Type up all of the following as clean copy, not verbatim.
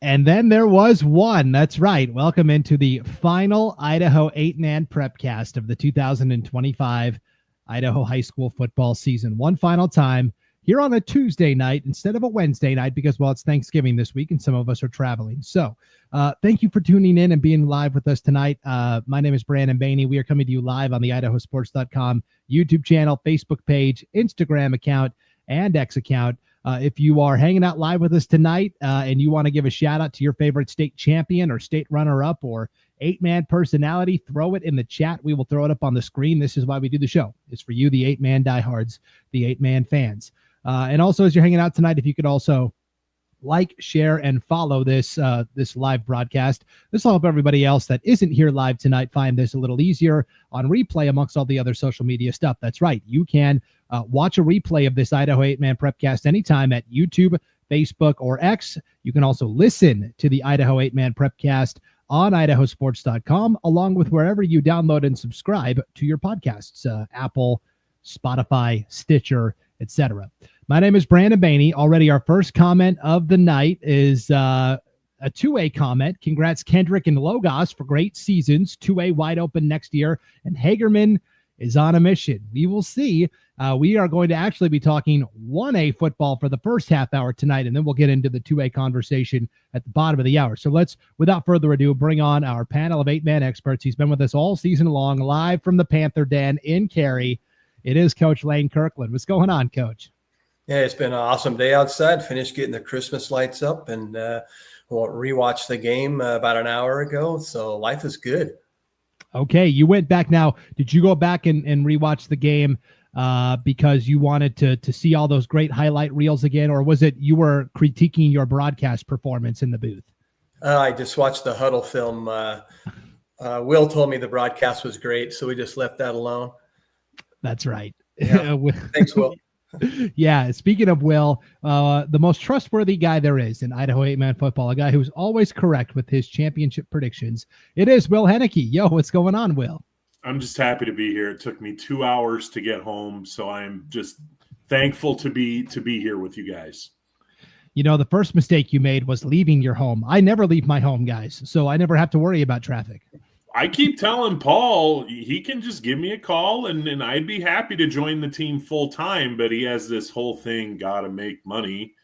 And then there was one. That's right. Welcome into the final Idaho 8-man Prepcast of the 2025 Idaho high school football season. One final time here on a Tuesday night instead of a Wednesday night because, well, it's Thanksgiving this week and some of us are traveling. So thank you for tuning in and being live with us tonight. My name is Brandon Baney. We are coming to you live on the IdahoSports.com YouTube channel, Facebook page, Instagram account, and X account. If you are hanging out live with us tonight and you want to give a shout out to your favorite state champion or state runner-up or 8-man personality, throw it in the chat. We will throw it up on the screen. This is why we do the show. It's for you, the 8-man diehards, the 8-man fans. And also, as you're hanging out tonight, if you could also like, share, and follow this live broadcast. This will help everybody else that isn't here live tonight find this a little easier on replay amongst all the other social media stuff. That's right. You can watch a replay of this Idaho 8-man Prepcast anytime at YouTube, Facebook, or X. You can also listen to the Idaho 8-man Prepcast on IdahoSports.com, along with wherever you download and subscribe to your podcasts, Apple, Spotify, Stitcher, etc. My name is Brandon Baney. Already our first comment of the night is a 2A comment. Congrats, Kendrick and Logos, for great seasons. 2A wide open next year. And Hagerman is on a mission. We will see. We are going to actually be talking 1A football for the first half hour tonight, and then we'll get into the 2A conversation at the bottom of the hour. So let's, without further ado, bring on our panel of 8-man experts. He's been with us all season long, live from the Panther Den in Carey. It is Coach Lane Kirkland. What's going on, Coach? Yeah, it's been an awesome day outside. Finished getting the Christmas lights up and rewatched the game about an hour ago. So life is good. Okay, you went back now. Did you go back and rewatch the game because you wanted to see all those great highlight reels again, or was it you were critiquing your broadcast performance in the booth? I just watched the huddle film. Will told me the broadcast was great, so we just left that alone. That's right. Yeah. Thanks, Will. Yeah, speaking of Will, the most trustworthy guy there is in Idaho 8-man football, a guy who's always correct with his championship predictions. It is Will Henneke. Yo, what's going on, Will? I'm just happy to be here. It took me 2 hours to get home, so I'm just thankful to be here with you guys. You know, the first mistake you made was leaving your home. I never leave my home, guys, so I never have to worry about traffic. I keep telling Paul he can just give me a call and I'd be happy to join the team full time, but he has this whole thing, got to make money.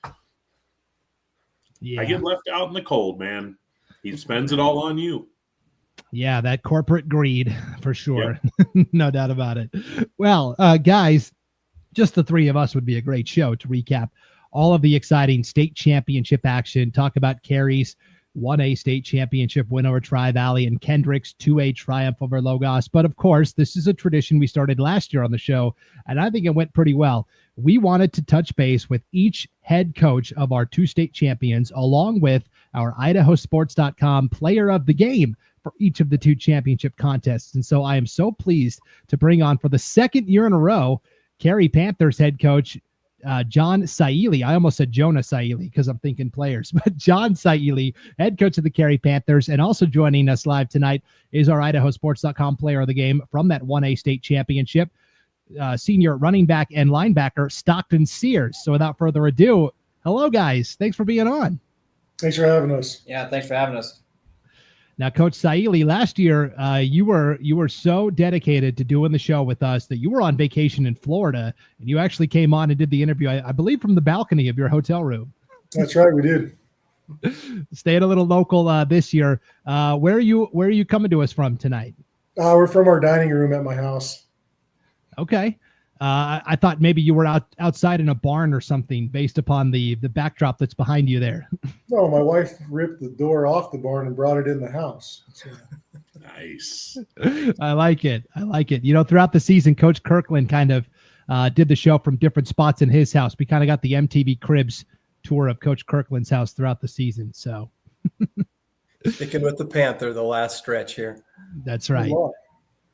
Yeah. I get left out in the cold, man. He spends it all on you. Yeah, that corporate greed for sure. Yep. No doubt about it. Well, guys, just the three of us would be a great show to recap all of the exciting state championship action, talk about Carey's 1A state championship win over Tri-Valley and Kendrick's 2A triumph over Logos. But of course, this is a tradition we started last year on the show, and I think it went pretty well. We wanted to touch base with each head coach of our two state champions, along with our IdahoSports.com player of the game for each of the two championship contests. And so I am so pleased to bring on for the second year in a row, Carey Panthers head coach, John Saili. I almost said Jonah Saili because I'm thinking players, but John Saili, head coach of the Carey Panthers. And also joining us live tonight is our IdahoSports.com player of the game from that 1A state championship, senior running back and linebacker, Stockton Sears. So without further ado, hello, guys. Thanks for being on. Thanks for having us. Yeah, thanks for having us. Now, Coach Saili, last year you were so dedicated to doing the show with us that you were on vacation in Florida, and you actually came on and did the interview, I believe, from the balcony of your hotel room. That's right, we did. Stayed a little local this year. Where are you coming to us from tonight? We're from our dining room at my house. Okay. I thought maybe you were outside in a barn or something based upon the backdrop that's behind you there. No, my wife ripped the door off the barn and brought it in the house. So. Nice. I like it. You know, throughout the season, Coach Kirkland kind of did the show from different spots in his house. We kind of got the MTV Cribs tour of Coach Kirkland's house throughout the season. So sticking with the Panther the last stretch here. That's right.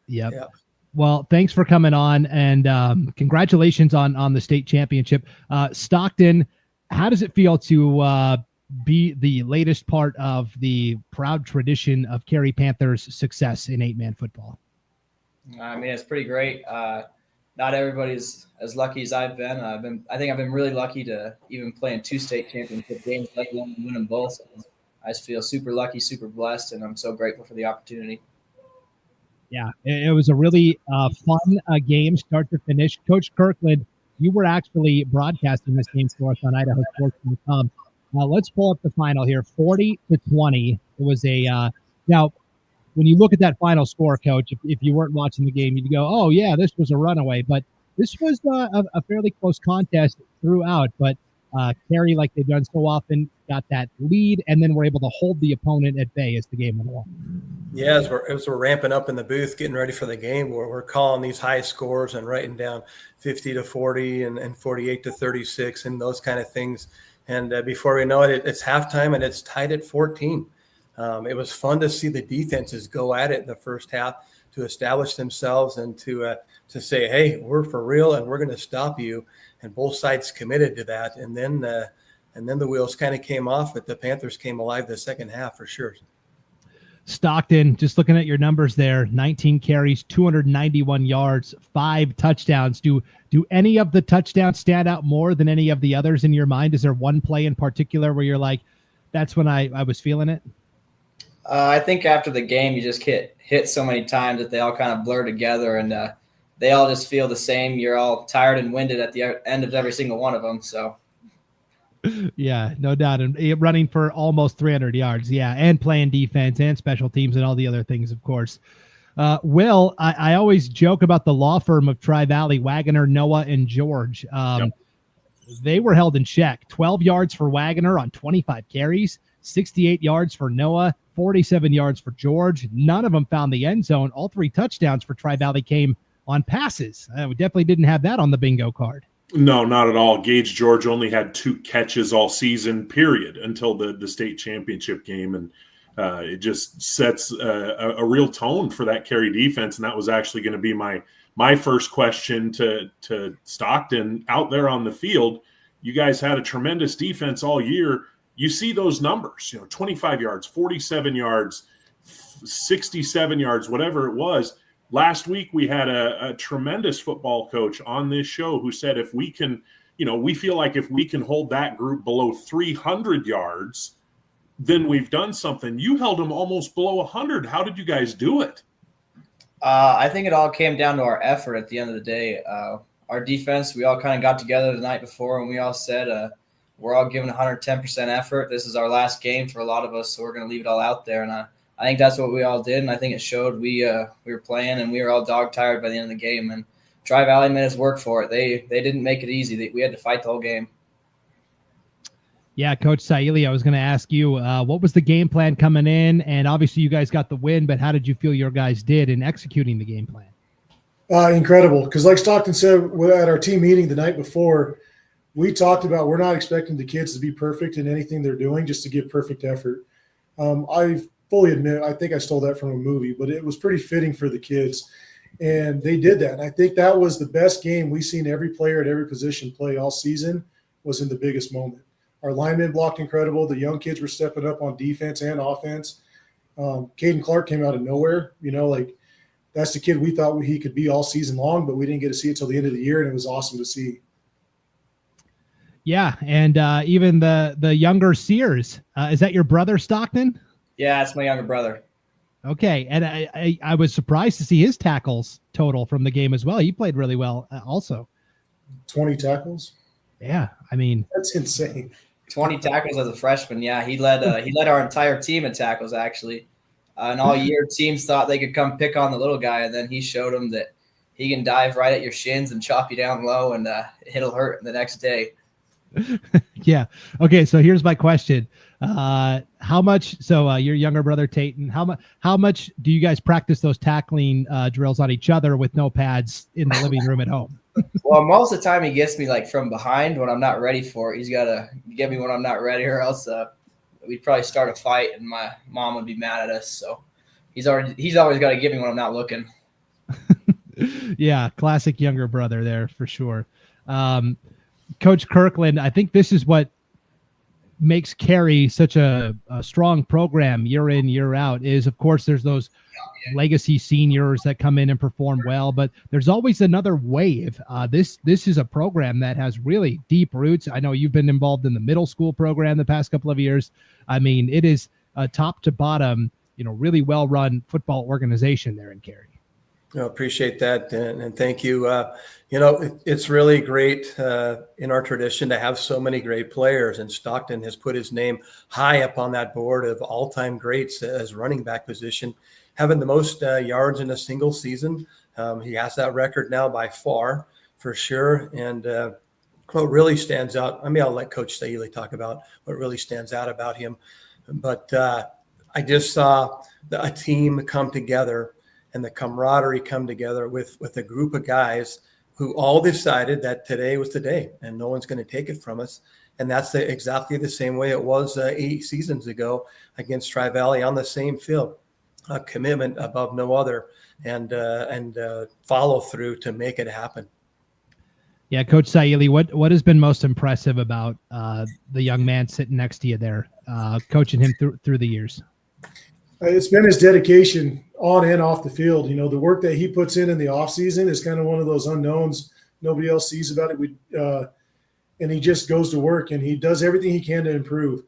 Yep. Well, thanks for coming on, and congratulations on the state championship. Stockton, how does it feel to be the latest part of the proud tradition of Carey Panthers' success in 8-man football? I mean, it's pretty great. Not everybody's as lucky as I've been. I think I've been really lucky to even play in two state championship games, let alone win them both. So I just feel super lucky, super blessed, and I'm so grateful for the opportunity. Yeah, it was a really fun game, start to finish. Coach Kirkland, you were actually broadcasting this game for us on IdahoSports.com. Let's pull up the final here, 40-20. It was a now. When you look at that final score, Coach, if you weren't watching the game, you'd go, "Oh yeah, this was a runaway." But this was a fairly close contest throughout. But Carey, like they've done so often, got that lead, and then were able to hold the opponent at bay as the game went along. Yeah, as we're ramping up in the booth, getting ready for the game, we're calling these high scores and writing down 50-40 and 48-36 and those kind of things. And before we know it, it's halftime and it's tied at 14. It was fun to see the defenses go at it in the first half to establish themselves and to say, "Hey, we're for real and we're going to stop you." And both sides committed to that. And then the wheels kind of came off, but the Panthers came alive the second half for sure. Stockton, just looking at your numbers there, 19 carries, 291 yards, 5 touchdowns. Do any of the touchdowns stand out more than any of the others in your mind? Is there one play in particular where you're like, that's when I was feeling it? I think after the game, you just hit so many times that they all kind of blur together, and they all just feel the same. You're all tired and winded at the end of every single one of them. So, yeah, no doubt. And running for almost 300 yards, yeah, and playing defense and special teams and all the other things, of course. Will, I always joke about the law firm of Tri-Valley, Wagoner, Noah, and George. Yep. They were held in check. 12 yards for Wagoner on 25 carries, 68 yards for Noah, 47 yards for George. None of them found the end zone. All 3 touchdowns for Tri-Valley came on passes. We definitely didn't have that on the bingo card. No, not at all. Gage George only had 2 catches all season, period, until the state championship game. And it just sets a real tone for that Carey defense. And that was actually going to be my first question to Stockton out there on the field. You guys had a tremendous defense all year. You see those numbers, 25 yards, 47 yards, 67 yards, whatever it was. Last week, we had a tremendous football coach on this show who said if we can, we feel like if we can hold that group below 300 yards, then we've done something. You held them almost below 100. How did you guys do it? I think it all came down to our effort at the end of the day. Our defense, we all kind of got together the night before, and we all said we're all giving 110% effort. This is our last game for a lot of us, so we're going to leave it all out there. And I think that's what we all did, and I think it showed. We were playing, and we were all dog-tired by the end of the game. And Tri-Valley made us work for it. They didn't make it easy. We had to fight the whole game. Yeah, Coach Saili, I was going to ask you, what was the game plan coming in? And obviously you guys got the win, but how did you feel your guys did in executing the game plan? Incredible, because like Stockton said at our team meeting the night before, we talked about we're not expecting the kids to be perfect in anything they're doing, just to give perfect effort. I fully admit, I think I stole that from a movie, but it was pretty fitting for the kids. And they did that. And I think that was the best game we've seen every player at every position play all season, was in the biggest moment. Our linemen blocked incredible. The young kids were stepping up on defense and offense. Caden Clark came out of nowhere. That's the kid we thought he could be all season long, but we didn't get to see it till the end of the year, and it was awesome to see. Yeah, and even the younger Sears. Is that your brother, Stockton? Yeah, it's my younger brother. Okay, and I was surprised to see his tackles total from the game as well. He played really well also. 20 tackles? Yeah, I mean. That's insane. 20 tackles as a freshman. Yeah, he led our entire team in tackles, actually. And all year, teams thought they could come pick on the little guy, and then he showed them that he can dive right at your shins and chop you down low, and it'll hurt the next day. Yeah. Okay. So here's my question. How much, your younger brother, Tayton, how much do you guys practice those tackling drills on each other with no pads in the living room at home? Well, most of the time he gets me from behind when I'm not ready for it. He's got to get me when I'm not ready, or else we'd probably start a fight and my mom would be mad at us. So he's always got to get me when I'm not looking. Yeah. Classic younger brother there for sure. Coach Kirkland, I think this is what makes Carey such a strong program year in, year out is, of course, there's those legacy seniors that come in and perform well, but there's always another wave. This is a program that has really deep roots. I know you've been involved in the middle school program the past couple of years. I mean, it is a top to bottom, really well-run football organization there in Carey. I appreciate that, and thank you. It's really great in our tradition to have so many great players, and Stockton has put his name high up on that board of all-time greats as running back position, having the most yards in a single season. He has that record now by far, for sure. And what really stands out, I'll let Coach Saili talk about what really stands out about him. But I just saw a team come together and the camaraderie come together with a group of guys who all decided that today was the day and no one's going to take it from us. And that's exactly the same way it was 8 seasons ago against Tri-Valley on the same field. A commitment above no other, and follow through to make it happen. Yeah, Coach Saili, what has been most impressive about the young man sitting next to you there, coaching him through the years? It's been his dedication on and off the field. The work that he puts in the off season is kind of one of those unknowns. Nobody else sees about it. And he just goes to work and he does everything he can to improve.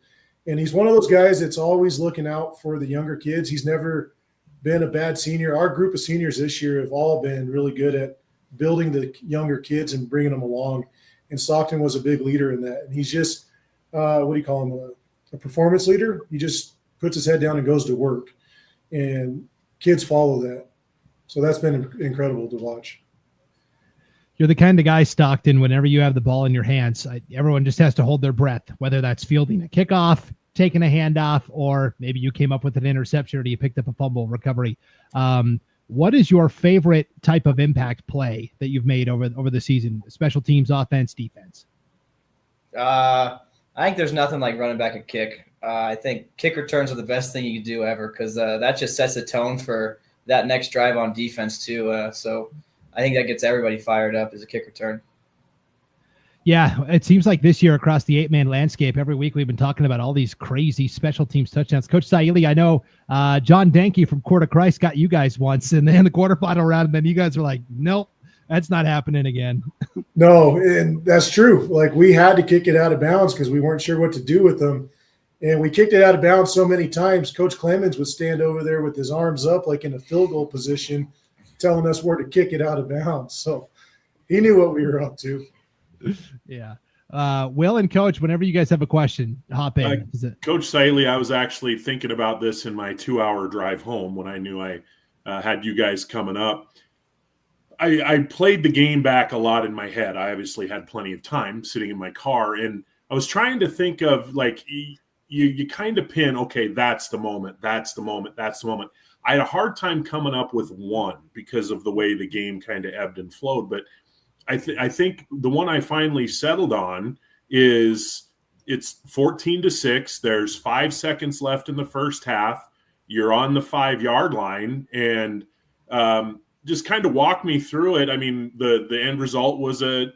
And he's one of those guys that's always looking out for the younger kids. He's never been a bad senior. Our group of seniors this year have all been really good at building the younger kids and bringing them along. And Stockton was a big leader in that. And he's just, what do you call him, a performance leader. He just puts his head down and goes to work. And kids follow that. So that's been incredible to watch. You're the kind of guy, Stockton, whenever you have the ball in your hands, everyone just has to hold their breath, whether that's fielding a kickoff, taking a handoff, or maybe you came up with an interception or you picked up a fumble recovery. What is your favorite type of impact play that you've made over the season? Special teams, offense, defense? I think there's nothing like running back a kick. I think kick returns are the best thing you can do ever because that just sets the tone for that next drive on defense too. So I think that gets everybody fired up as a kick return. Yeah, it seems like this year across the 8-man landscape, every week we've been talking about all these crazy special teams touchdowns. Coach Saili, I know John Danke from Court of Christ got you guys once in the quarterfinal round, and then you guys were like, nope, that's not happening again. No, and that's true. Like we had to kick it out of bounds because we weren't sure what to do with them. And we kicked it out of bounds so many times. Coach Clemens would stand over there with his arms up like in a field goal position, telling us where to kick it out of bounds. So he knew what we were up to. Yeah. Will and Coach, whenever you guys have a question, hop in. Coach Saili, I was actually thinking about this in my 2-hour drive home when I knew I had you guys coming up. I played the game back a lot in my head. I obviously had plenty of time sitting in my car, and I was trying to think of like you kind of pin, okay, that's the moment. I had a hard time coming up with one because of the way the game kind of ebbed and flowed, but I think the one I finally settled on is it's 14-6. There's 5 seconds left in the first half. You're on the 5-yard line, and just kind of walk me through it. I mean, the end result was the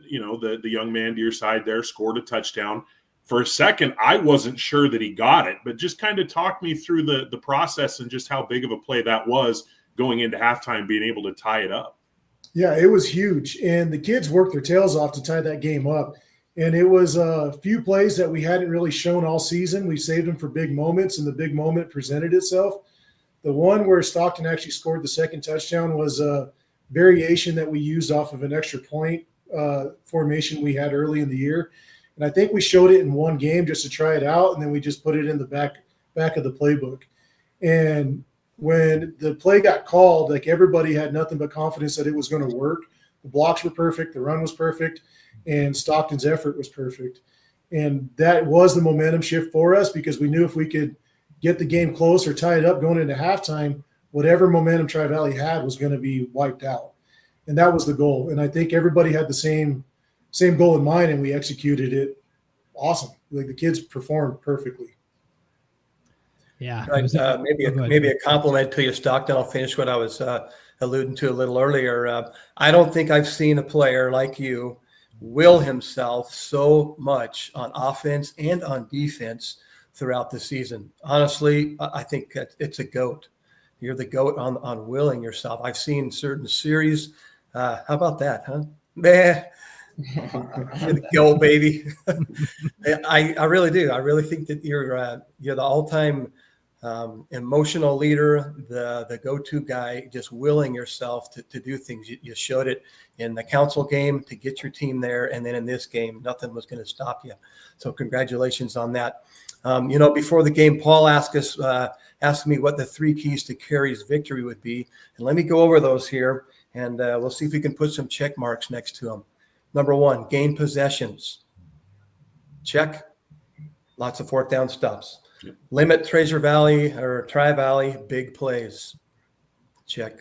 young man to your side there scored a touchdown. For a second, I wasn't sure that he got it, but just kind of talk me through the process and just how big of a play that was going into halftime, being able to tie it up. Yeah, it was huge. And the kids worked their tails off to tie that game up. And it was a few plays that we hadn't really shown all season. We saved them for big moments, and the big moment presented itself. The one where Stockton actually scored the second touchdown was a variation that we used off of an extra point formation we had early in the year. And I think we showed it in one game just to try it out, and then we just put it in the back of the playbook. And when the play got called, like everybody had nothing but confidence that it was going to work. The blocks were perfect, the run was perfect, and Stockton's effort was perfect. And that was the momentum shift for us because we knew if we could get the game close or tie it up going into halftime, whatever momentum Tri-Valley had was going to be wiped out. And that was the goal. And I think everybody had the same goal in mind, and we executed it awesome. Like the kids performed perfectly. Yeah. Maybe a compliment to you, Stockton. I'll finish what I was alluding to a little earlier. I don't think I've seen a player like you will himself so much on offense and on defense throughout the season. Honestly, I think that it's a GOAT. You're the GOAT on willing yourself. I've seen certain series. How about that, huh? You're the GOAT, baby. I really do. I really think that you're the all-time emotional leader, the go-to guy, just willing yourself to do things. You showed it in the council game to get your team there, and then in this game, nothing was going to stop you. So congratulations on that. Before the game, Paul asked me what the 3 keys to Carey's victory would be, and let me go over those here, and we'll see if we can put some check marks next to them. Number 1, gain possessions. Check. Lots of 4th down stops. Limit Treasure Valley or Tri-Valley big plays. Check.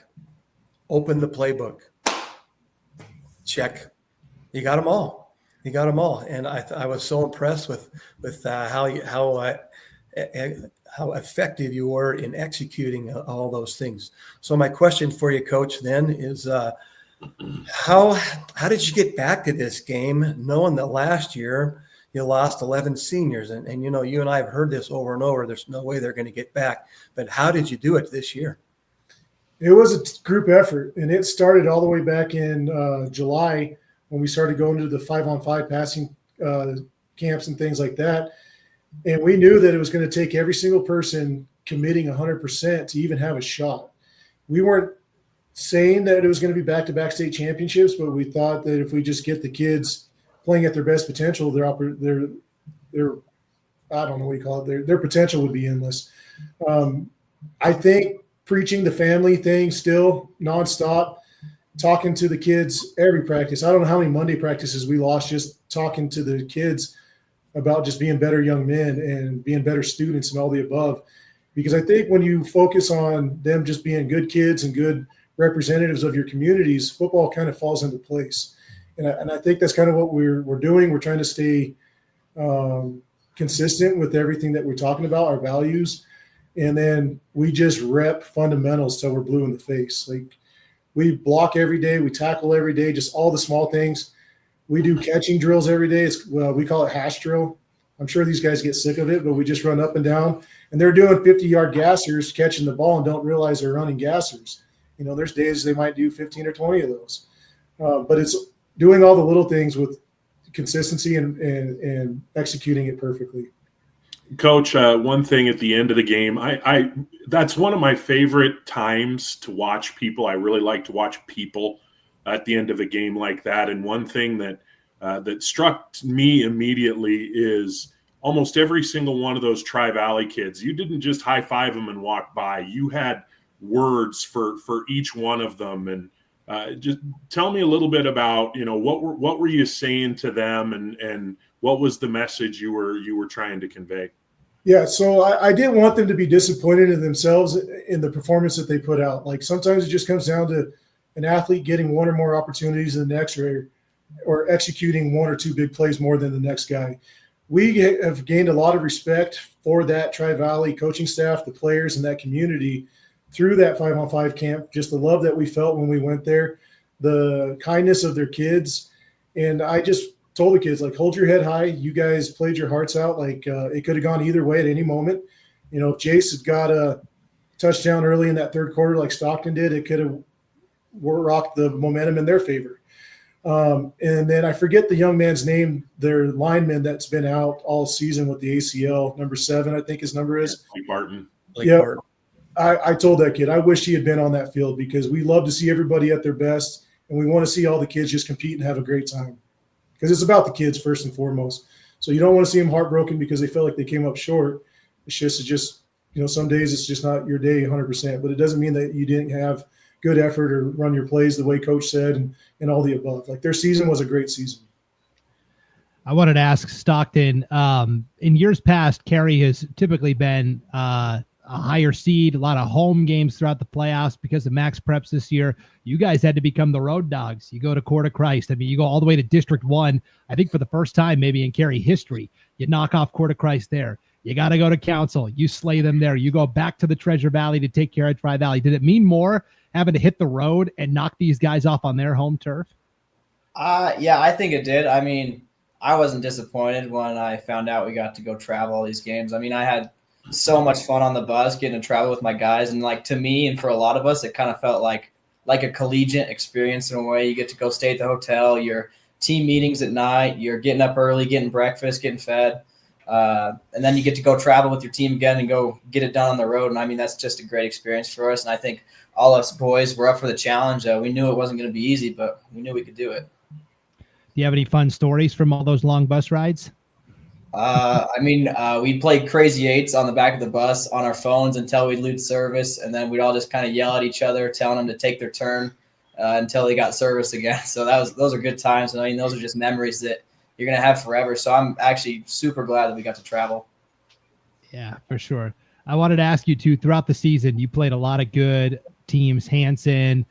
Open the playbook. Check. You got them all. And I was so impressed with how effective you were in executing all those things. So my question for you, Coach, then is how did you get back to this game knowing that last year you lost 11 seniors, and you and I have heard this over and over. There's no way they're going to get back. But how did you do it this year? It was a group effort, and it started all the way back in July when we started going to the 5-on-5 passing camps and things like that. And we knew that it was going to take every single person committing 100% to even have a shot. We weren't saying that it was going to be back-to-back state championships, but we thought that if we just get the kids playing at their best potential, their I don't know what you call it, their potential would be endless. I think preaching the family thing still nonstop, talking to the kids every practice. I don't know how many Monday practices we lost just talking to the kids about just being better young men and being better students and all the above. Because I think when you focus on them just being good kids and good representatives of your communities, football kind of falls into place. And I think that's kind of what we're doing. We're trying to stay consistent with everything that we're talking about, our values. And then we just rep fundamentals till we're blue in the face. Like, we block every day, we tackle every day, just all the small things. We do catching drills every day. We call it hash drill. I'm sure these guys get sick of it, but we just run up and down. And they're doing 50-yard gassers, catching the ball, and don't realize they're running gassers. There's days they might do 15 or 20 of those. But it's doing all the little things with consistency and executing it perfectly. Coach, one thing at the end of the game, I that's one of my favorite times to watch people. I really like to watch people at the end of a game like that. And one thing that struck me immediately is almost every single one of those Tri-Valley kids, you didn't just high-five them and walk by. You had words for each one of them. And just tell me a little bit about, what were you saying to them, and what was the message you were trying to convey? Yeah, so I didn't want them to be disappointed in themselves in the performance that they put out. Like, sometimes it just comes down to an athlete getting one or more opportunities than the next, or executing one or two big plays more than the next guy. We have gained a lot of respect for that Tri-Valley coaching staff, the players, and that community through that 5-on-5 camp. Just the love that we felt when we went there, the kindness of their kids. And I just told the kids, like, hold your head high. You guys played your hearts out. Like, it could have gone either way at any moment. If Jace had got a touchdown early in that third quarter like Stockton did, it could have rocked the momentum in their favor. And then I forget the young man's name, their lineman that's been out all season with the ACL, number 7, I think his number is. Blake Barton. Yeah. I told that kid, I wish he had been on that field, because we love to see everybody at their best, and we want to see all the kids just compete and have a great time, because it's about the kids first and foremost. So you don't want to see them heartbroken because they felt like they came up short. It's just some days it's just not your day 100%, but it doesn't mean that you didn't have good effort or run your plays the way Coach said and all the above. Like, their season was a great season. I wanted to ask Stockton, in years past, Carey has typically been a higher seed, a lot of home games throughout the playoffs because of Max Preps this year. You guys had to become the road dogs. You go to Court of Christ. I mean, you go all the way to District 1, I think for the first time maybe in Carey history. You knock off Court of Christ there. You got to go to Council. You slay them there. You go back to the Treasure Valley to take care of Tri-Valley. Did it mean more having to hit the road and knock these guys off on their home turf? Yeah, I think it did. I mean, I wasn't disappointed when I found out we got to go travel all these games. I mean, I had so much fun on the bus getting to travel with my guys, and like to me and for a lot of us, it kind of felt like a collegiate experience in a way. You get to go stay at the hotel, your team meetings at night, you're getting up early, getting breakfast, getting fed, and then you get to go travel with your team again and go get it done on the road. And I mean, that's just a great experience for us. And I think all us boys were up for the challenge. We knew it wasn't going to be easy, but we knew we could do it. Do you have any fun stories from all those long bus rides? We played crazy eights on the back of the bus on our phones until we'd lose service, and then we'd all just kind of yell at each other, telling them to take their turn until they got service again. So those are good times. And I mean, those are just memories that you're going to have forever. So I'm actually super glad that we got to travel. Yeah, for sure. I wanted to ask you too, throughout the season, you played a lot of good teams, Hanson,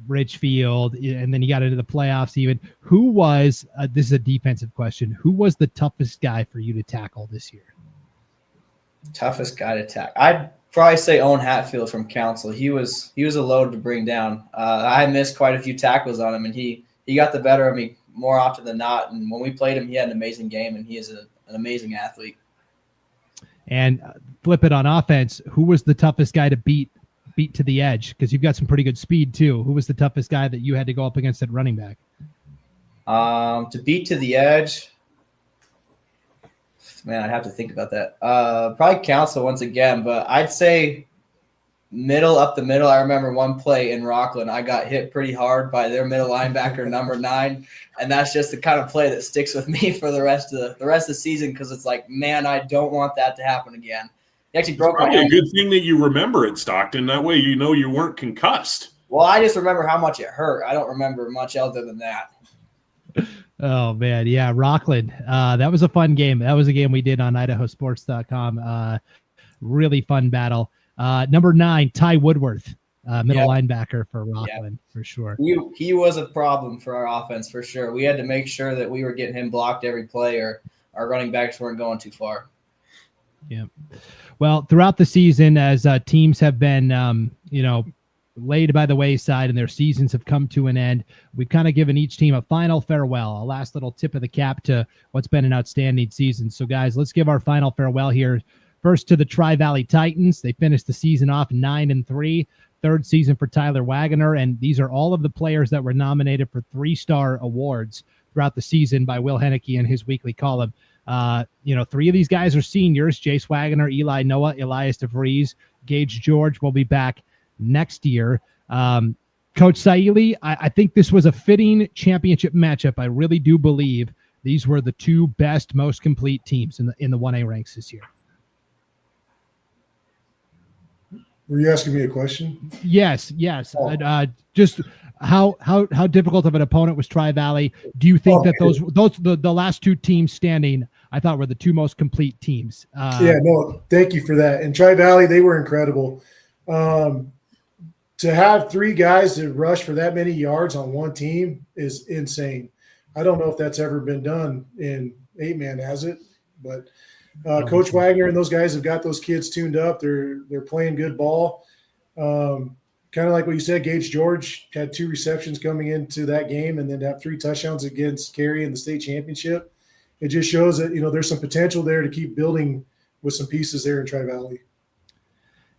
Richfield, and then you got into the playoffs even. Who was, this is a defensive question, who was the toughest guy for you to tackle this year? Toughest guy to tackle? I'd probably say Owen Hatfield from Council. He was a load to bring down. I missed quite a few tackles on him, and he got the better of me more often than not. And when we played him, he had an amazing game, and he is an amazing athlete. And flip it on offense, who was the toughest guy to beat to the edge? Because you've got some pretty good speed too. Who was the toughest guy that you had to go up against at running back? To beat to the edge, man, I'd have to think about that. Probably Council once again, but I'd say up the middle. I remember one play in Rockland, I got hit pretty hard by their middle linebacker, number 9, and that's just the kind of play that sticks with me for the rest of the season, because it's like, man, I don't want that to happen again. He actually broke my ankle. A good thing that you remember it, Stockton. That way you know you weren't concussed. Well, I just remember how much it hurt. I don't remember much other than that. Oh, man. Yeah, Rockland. That was a fun game. That was a game we did on IdahoSports.com. Really fun battle. Number 9, Ty Woodworth, middle linebacker for Rockland, for sure. He was a problem for our offense, for sure. We had to make sure that we were getting him blocked every play, or our running backs weren't going too far. Yeah. Well, throughout the season, as teams have been, laid by the wayside and their seasons have come to an end, we've kind of given each team a final farewell, a last little tip of the cap to what's been an outstanding season. So, guys, let's give our final farewell here. First to the Tri-Valley Titans. They finished the season off 9-3, third season for Tyler Wagoner, and these are all of the players that were nominated for 3-star awards throughout the season by Will Henneke in his weekly column. 3 of these guys are seniors: Jace Wagoner, Eli Noah, Elias DeVries, Gage George will be back next year. Coach Saili, I think this was a fitting championship matchup. I really do believe these were the 2 best, most complete teams in the 1A ranks this year. Were you asking me a question? Yes. Oh. Just how difficult of an opponent was Tri-Valley? Do you think that the last 2 teams standing, I thought, were the 2 most complete teams? Thank you for that. And Tri-Valley, they were incredible. To have 3 guys that rush for that many yards on one team is insane. I don't know if that's ever been done in 8-man, has it? But Coach Wagner and those guys have got those kids tuned up. They're playing good ball. Kind of like what you said, Gage George had 2 receptions coming into that game, and then to have 3 touchdowns against Carey in the state championship. It just shows that, there's some potential there to keep building with some pieces there in Tri-Valley.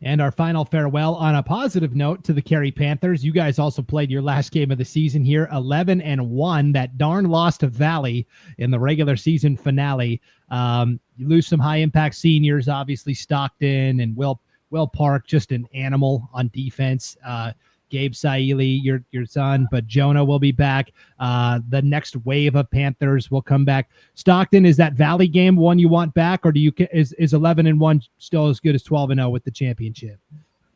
And our final farewell on a positive note to the Carey Panthers. You guys also played your last game of the season here, 11-1. That darn loss to Valley in the regular season finale. You lose some high-impact seniors, obviously Stockton and Will Park, just an animal on defense. Gabe Saili, your son, but Jonah will be back. The next wave of Panthers will come back. Stockton, is that Valley game one you want back, or is 11-1 still as good as 12-0 with the championship?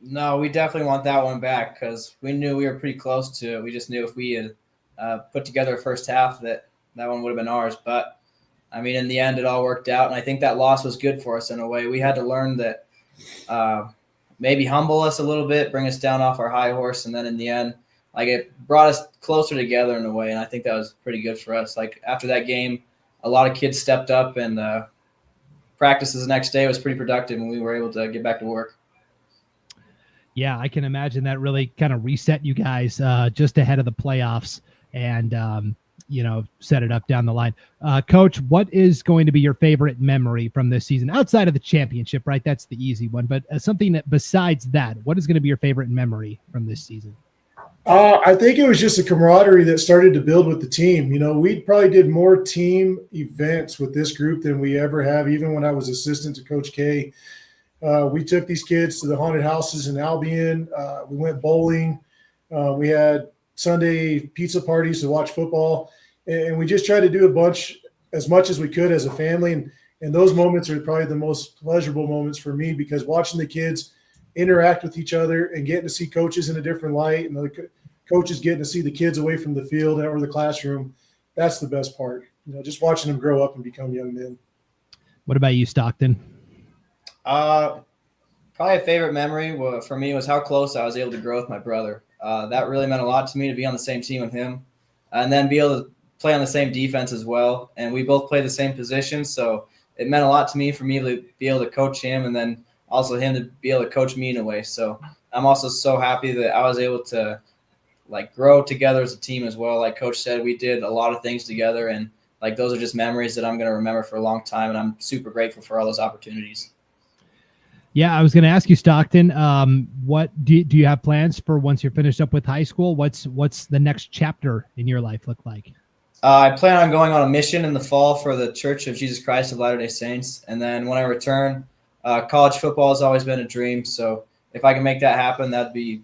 No, we definitely want that one back, because we knew we were pretty close to it. We just knew if we had put together a first half that one would have been ours. But I mean, in the end, it all worked out, and I think that loss was good for us in a way. We had to learn that. Maybe humble us a little bit, bring us down off our high horse, and then in the end, it brought us closer together in a way, and I think that was pretty good for us. After that game, a lot of kids stepped up, and practices the next day was pretty productive, and we were able to get back to work. Yeah, I can imagine that really kind of reset you guys just ahead of the playoffs. and set it up down the line. Coach, what is going to be your favorite memory from this season outside of the championship, right? That's the easy one, but something that besides that, what is going to be your favorite memory from this season? I think it was just a camaraderie that started to build with the team. We probably did more team events with this group than we ever have. Even when I was assistant to Coach K, we took these kids to the haunted houses in Albion. We went bowling. We had Sunday pizza parties to watch football. And we just tried to do as much as we could as a family. And those moments are probably the most pleasurable moments for me, because watching the kids interact with each other and getting to see coaches in a different light, and the coaches getting to see the kids away from the field or the classroom, that's the best part. Just watching them grow up and become young men. What about you, Stockton? Probably a favorite memory for me was how close I was able to grow with my brother. That really meant a lot to me, to be on the same team with him, and then be able to play on the same defense as well. And we both play the same position, so it meant a lot to me for me to be able to coach him, and then also him to be able to coach me in a way. So I'm also so happy that I was able to grow together as a team as well. Like Coach said, we did a lot of things together, and those are just memories that I'm going to remember for a long time. And I'm super grateful for all those opportunities. Yeah, I was going to ask you, Stockton, what do you have plans for once you're finished up with high school? What's the next chapter in your life look like? I plan on going on a mission in the fall for the Church of Jesus Christ of Latter-day Saints. And then when I return, college football has always been a dream. So if I can make that happen, that'd be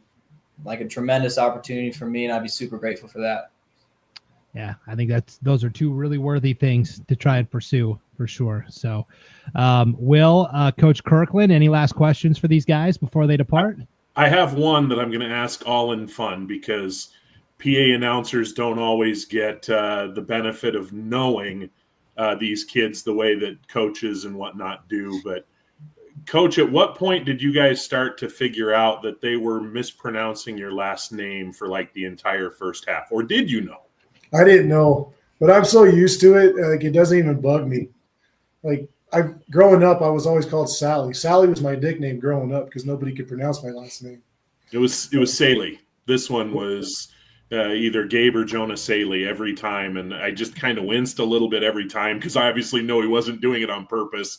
a tremendous opportunity for me, and I'd be super grateful for that. Yeah, I think those are two really worthy things to try and pursue for sure. So, Coach Kirkland, any last questions for these guys before they depart? I have one that I'm going to ask all in fun, because PA announcers don't always get the benefit of knowing these kids the way that coaches and whatnot do. But Coach, at what point did you guys start to figure out that they were mispronouncing your last name for the entire first half? Or did you know? I didn't know, but I'm so used to it. It doesn't even bug me. Growing up, I was always called Sally. Sally was my nickname growing up because nobody could pronounce my last name. It was Saili. This one was either Gabe or Jonah Saili every time. And I just kind of winced a little bit every time, because I obviously know he wasn't doing it on purpose.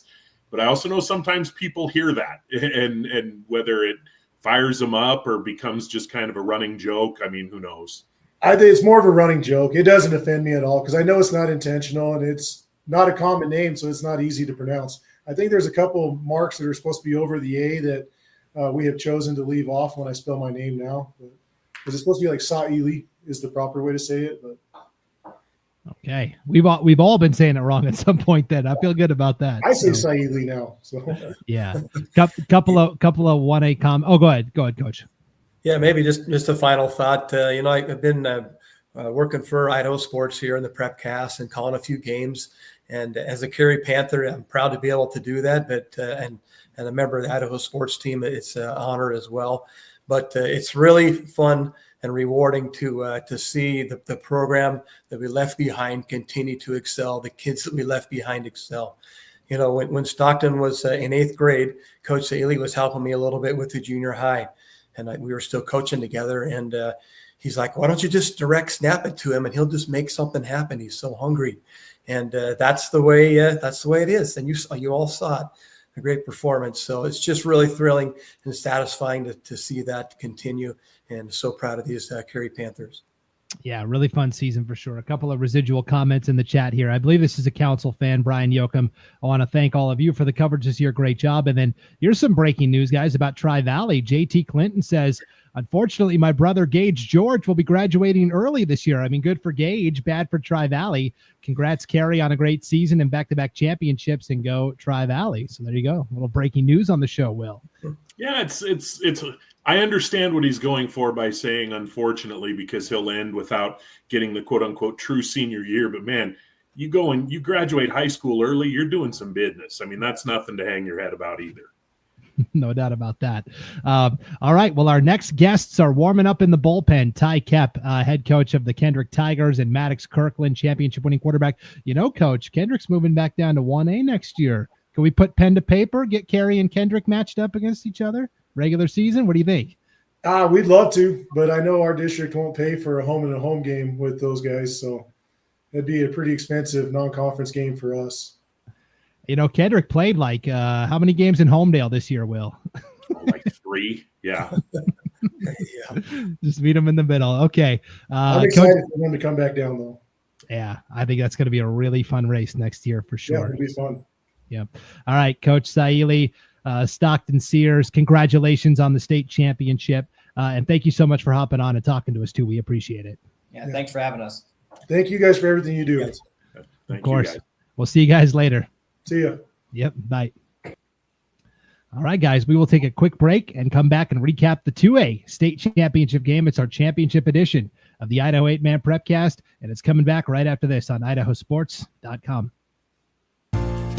But I also know sometimes people hear that, and whether it fires them up or becomes just kind of a running joke, I mean, who knows? I think it's more of a running joke. It doesn't offend me at all, because I know it's not intentional, and it's not a common name, so it's not easy to pronounce. I think there's a couple of marks that are supposed to be over the A that we have chosen to leave off when I spell my name now. Because it's supposed to be Saili is the proper way to say it. But okay, we've all been saying it wrong at some point. Then I feel good about that. I say Saili now. So yeah, couple of 1A Oh, go ahead, Coach. Yeah, maybe just a final thought. I've been working for Idaho Sports here in the Prepcast and calling a few games. And as a Carey Panther, I'm proud to be able to do that. But and a member of the Idaho sports team, it's an honor as well. But it's really fun and rewarding to see the program that we left behind continue to excel. The kids that we left behind excel. When Stockton was in 8th grade, Coach Saili was helping me a little bit with the junior high. And we were still coaching together, and he's like, "Why don't you just direct snap it to him, and he'll just make something happen? He's so hungry." And that's the way it is. And you all saw it, a great performance. So it's just really thrilling and satisfying to see that continue. And so proud of these Carey Panthers. Yeah, really fun season for sure. A couple of residual comments in the chat here. I believe this is a Council fan, Brian Yoakum. I want to thank all of you for the coverage this year. Great job. And then here's some breaking news, guys, about Tri-Valley. JT Clinton says, unfortunately, my brother Gage George will be graduating early this year. I mean, good for Gage, bad for Tri-Valley. Congrats, Carey, on a great season and back-to-back championships, and go Tri-Valley. So there you go. A little breaking news on the show, Will. Yeah, it's I understand what he's going for by saying unfortunately, because he'll end without getting the quote unquote true senior year. But man, you go and you graduate high school early, you're doing some business. I mean, that's nothing to hang your head about either. No doubt about that. All right. Well, our next guests are warming up in the bullpen. Ty Koepp, head coach of the Kendrick Tigers, and Maddox Kirkland, championship winning quarterback. Coach, Kendrick's moving back down to 1A next year. Can we put pen to paper, get Carey and Kendrick matched up against each other? Regular season? What do you think? We'd love to, but I know our district won't pay for a home game with those guys, so it'd be a pretty expensive non-conference game for us. Kendrick played how many games in Homedale this year, Will? Like 3. Yeah. Yeah. Just meet him in the middle. Okay. I'm excited for them to come back down, though. Yeah, I think that's going to be a really fun race next year for sure. Yeah, it'll be fun. Yep. All right, Coach Saili, Stockton Sears, congratulations on the state championship. And thank you so much for hopping on and talking to us, too. We appreciate it. Yeah, thanks for having us. Thank you guys for everything you do. Yes. Of course. We'll see you guys later. See ya. Yep. Bye. All right, guys, we will take a quick break and come back and recap the 2A state championship game. It's our championship edition of the Idaho 8-Man Prepcast, and it's coming back right after this on IdahoSports.com.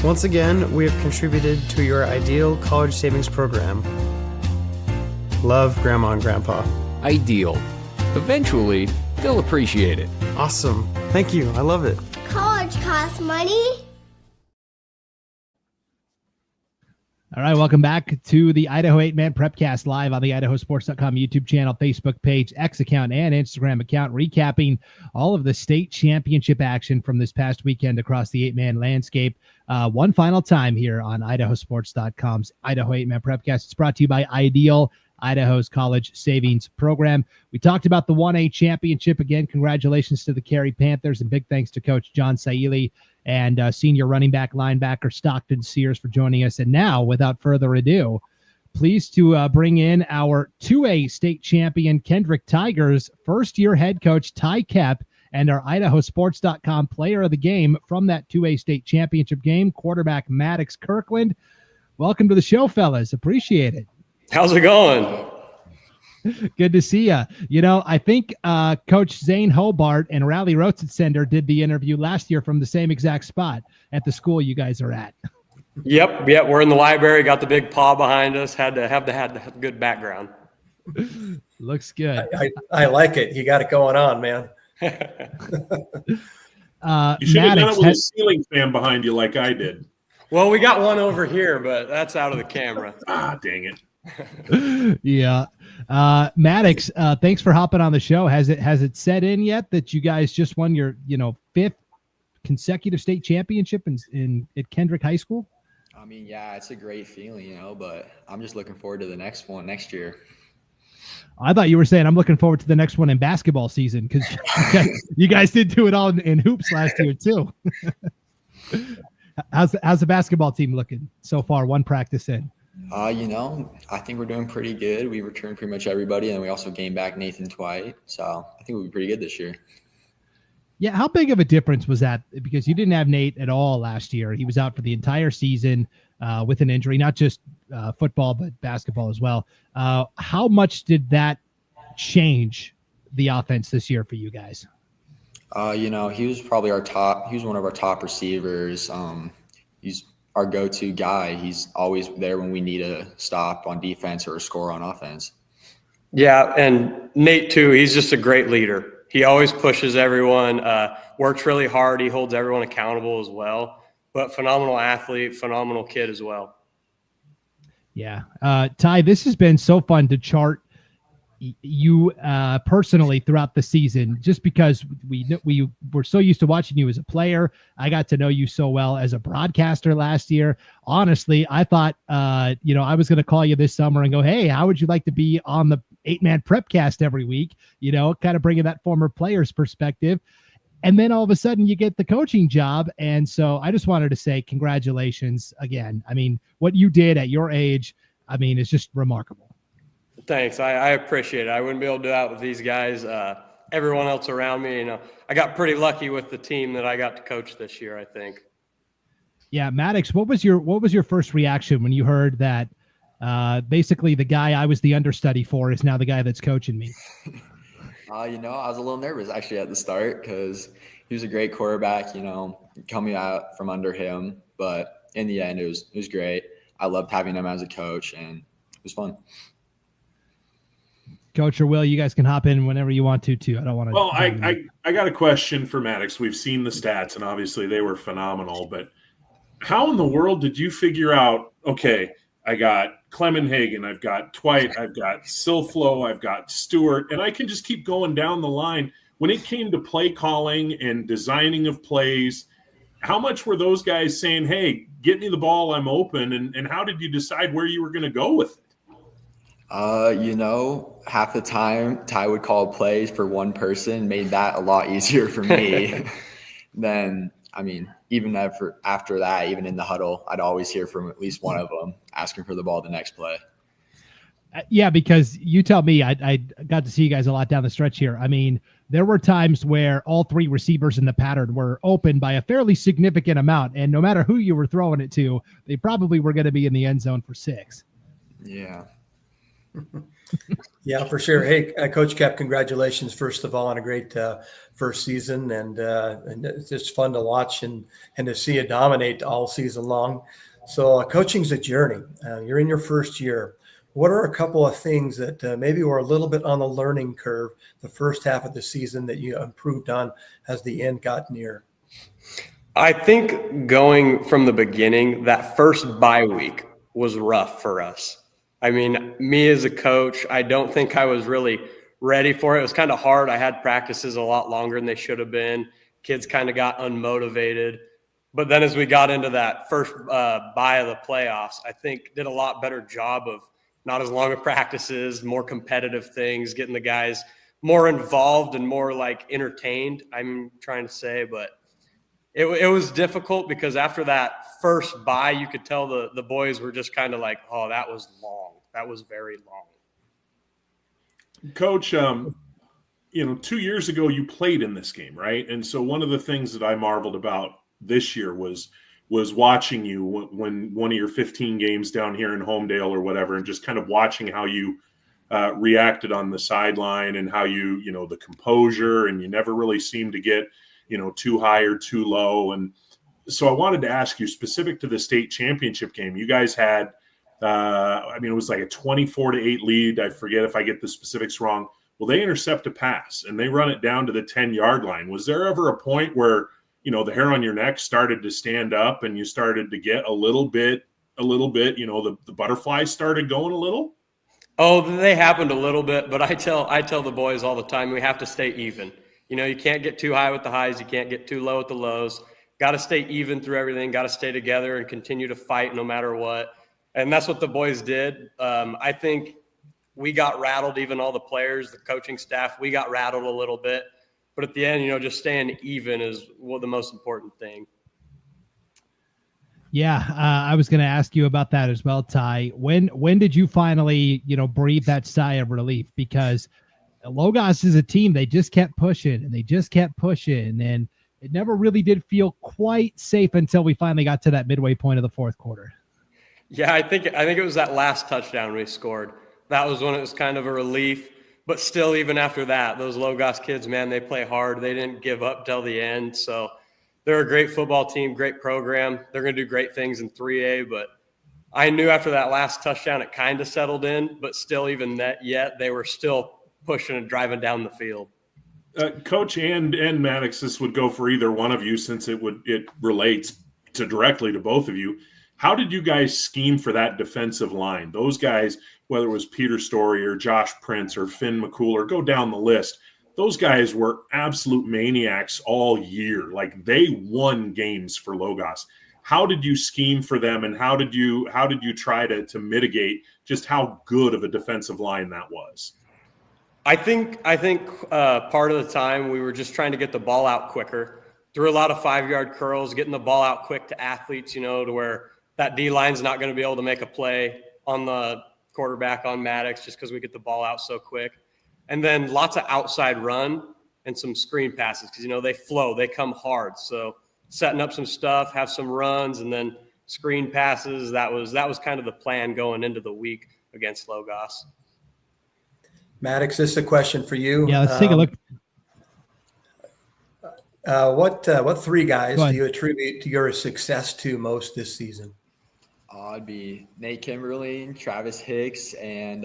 Once again, we have contributed to your ideal college savings program. Love, Grandma and Grandpa. Ideal. Eventually, they'll appreciate it. Awesome. Thank you. I love it. College costs money. All right, welcome back to the Idaho 8-Man Prepcast live on the IdahoSports.com YouTube channel, Facebook page, X account, and Instagram account, recapping all of the state championship action from this past weekend across the 8-man landscape. One final time here on IdahoSports.com's Idaho 8-Man Prepcast. It's brought to you by Ideal, Idaho's college savings program. We talked about the 1A championship. Again, congratulations to the Carey Panthers, and big thanks to Coach John Saili and senior running back linebacker Stockton Sears for joining us. And now, without further ado, pleased to bring in our 2A state champion Kendrick Tigers first-year head coach Ty Koepp and our IdahoSports.com player of the game from that 2A state championship game, quarterback Maddox Kirkland. Welcome to the show, fellas. Appreciate it. How's it going? Good to see you. I think Coach Zane Hobart and Raleigh Rotsensender did the interview last year from the same exact spot at the school you guys are at. Yep. We're in the library. Got the big paw behind us. Had the good background. Looks good. I like it. You got it going on, man. You should have done it with a ceiling fan behind you like I did. Well, we got one over here, but that's out of the camera. Dang it. Yeah. Maddox, thanks for hopping on the show. Has it set in yet that you guys just won your, 5th consecutive state championship at Kendrick High School? I mean, yeah, it's a great feeling, but I'm just looking forward to the next one next year. I thought you were saying I'm looking forward to the next one in basketball season because you guys did do it all in hoops last year too. How's the basketball team looking so far? One practice in. I think we're doing pretty good. We returned pretty much everybody, and we also gained back Nathan Twite. So I think we'll be pretty good this year. Yeah, how big of a difference was that? Because you didn't have Nate at all last year. He was out for the entire season with an injury, not just football, but basketball as well. How much did that change the offense this year for you guys? He was probably he was one of our top receivers. He's our go-to guy. He's always there when we need a stop on defense or a score on offense. Yeah, and Nate too. He's just a great leader. He always pushes everyone, works really hard. He holds everyone accountable as well. But phenomenal athlete, phenomenal kid as well. Yeah. Ty, this has been so fun to chart you personally throughout the season, just because we were so used to watching you as a player. I got to know you so well as a broadcaster last year. Honestly, I thought, I was going to call you this summer and go, hey, how would you like to be on the 8-Man Prepcast every week? Kind of bringing that former player's perspective. And then all of a sudden you get the coaching job. And so I just wanted to say congratulations again. I mean, what you did at your age, is just remarkable. Thanks. I appreciate it. I wouldn't be able to do that with these guys. Everyone else around me, I got pretty lucky with the team that I got to coach this year, I think. Yeah. Maddox, what was your first reaction when you heard that basically the guy I was the understudy for is now the guy that's coaching me? I was a little nervous actually at the start because he was a great quarterback, coming out from under him. But in the end, it was great. I loved having him as a coach, and it was fun. Coach or Will, you guys can hop in whenever you want to, too. I don't want to. Well, I got a question for Maddox. We've seen the stats, and obviously they were phenomenal. But how in the world did you figure out, okay, I got Clemenhagen, I've got Twite, I've got Silflo, I've got Stewart, and I can just keep going down the line. When it came to play calling and designing of plays, how much were those guys saying, hey, get me the ball, I'm open, and how did you decide where you were going to go with it? Half the time Ty would call plays for one person, made that a lot easier for me. Then, even after that, even in the huddle, I'd always hear from at least one of them asking for the ball the next play. Yeah, because you tell me, I got to see you guys a lot down the stretch here. There were times where all three receivers in the pattern were open by a fairly significant amount, and no matter who you were throwing it to, they probably were going to be in the end zone for 6. Yeah. Yeah, for sure. Hey, Coach Koepp, congratulations, first of all, on a great first season. And it's just fun to watch and to see you dominate all season long. So coaching's a journey. You're in your first year. What are a couple of things that maybe were a little bit on the learning curve the first half of the season that you improved on as the end got near? I think going from the beginning, that first bye week was rough for us. Me as a coach, I don't think I was really ready for it. It was kind of hard. I had practices a lot longer than they should have been. Kids kind of got unmotivated. But then as we got into that first bye of the playoffs, I think did a lot better job of not as long of practices, more competitive things, getting the guys more involved and more entertained, I'm trying to say. But it was difficult because after that first bye, you could tell the boys were just kind of like, oh, that was long. That was very long. Coach, 2 years ago you played in this game, right? And so one of the things that I marveled about this year was watching you when one of your 15 games down here in Homedale or whatever, and just kind of watching how you reacted on the sideline and how you the composure, and you never really seemed to get, too high or too low. And so I wanted to ask you, specific to the state championship game, you guys had, it was like a 24-8 lead. I forget if I get the specifics wrong. Well, they intercept a pass and they run it down to the 10-yard line. Was there ever a point where, the hair on your neck started to stand up and you started to get a little bit, the butterflies started going a little? Oh, they happened a little bit, but I tell the boys all the time, we have to stay even. You can't get too high with the highs. You can't get too low with the lows. Got to stay even through everything. Got to stay together and continue to fight no matter what. And that's what the boys did. I think we got rattled, even all the players, the coaching staff, we got rattled a little bit. But at the end, just staying even is the most important thing. Yeah, I was going to ask you about that as well, Ty. When did you finally, breathe that sigh of relief? Because Logos is a team, they just kept pushing and they just kept pushing, and it never really did feel quite safe until we finally got to that midway point of the fourth quarter. Yeah, I think it was that last touchdown we scored. That was when it was kind of a relief. But still, even after that, those Logos kids, man, they play hard. They didn't give up till the end. So they're a great football team, great program. They're going to do great things in 3A. But I knew after that last touchdown, it kind of settled in. But still, even yet, they were still pushing and driving down the field. Coach and Maddox, this would go for either one of you since it relates directly to both of you. How did you guys scheme for that defensive line? Those guys, whether it was Peter Story or Josh Prince or Finn McCool, go down the list, those guys were absolute maniacs all year. They won games for Logos. How did you scheme for them, and how did you try to mitigate just how good of a defensive line that was? I think part of the time we were just trying to get the ball out quicker. Threw a lot of 5-yard curls, getting the ball out quick to athletes, to where that D-line's not going to be able to make a play on the quarterback on Maddox just because we get the ball out so quick. And then lots of outside run and some screen passes because, they flow. They come hard. So setting up some stuff, have some runs, and then screen passes. That was kind of the plan going into the week against Logos. Maddox, this is a question for you. Yeah, let's take a look. What 3 guys do you attribute to your success to most this season? It'd be Nate Kimberly, Travis Hicks, and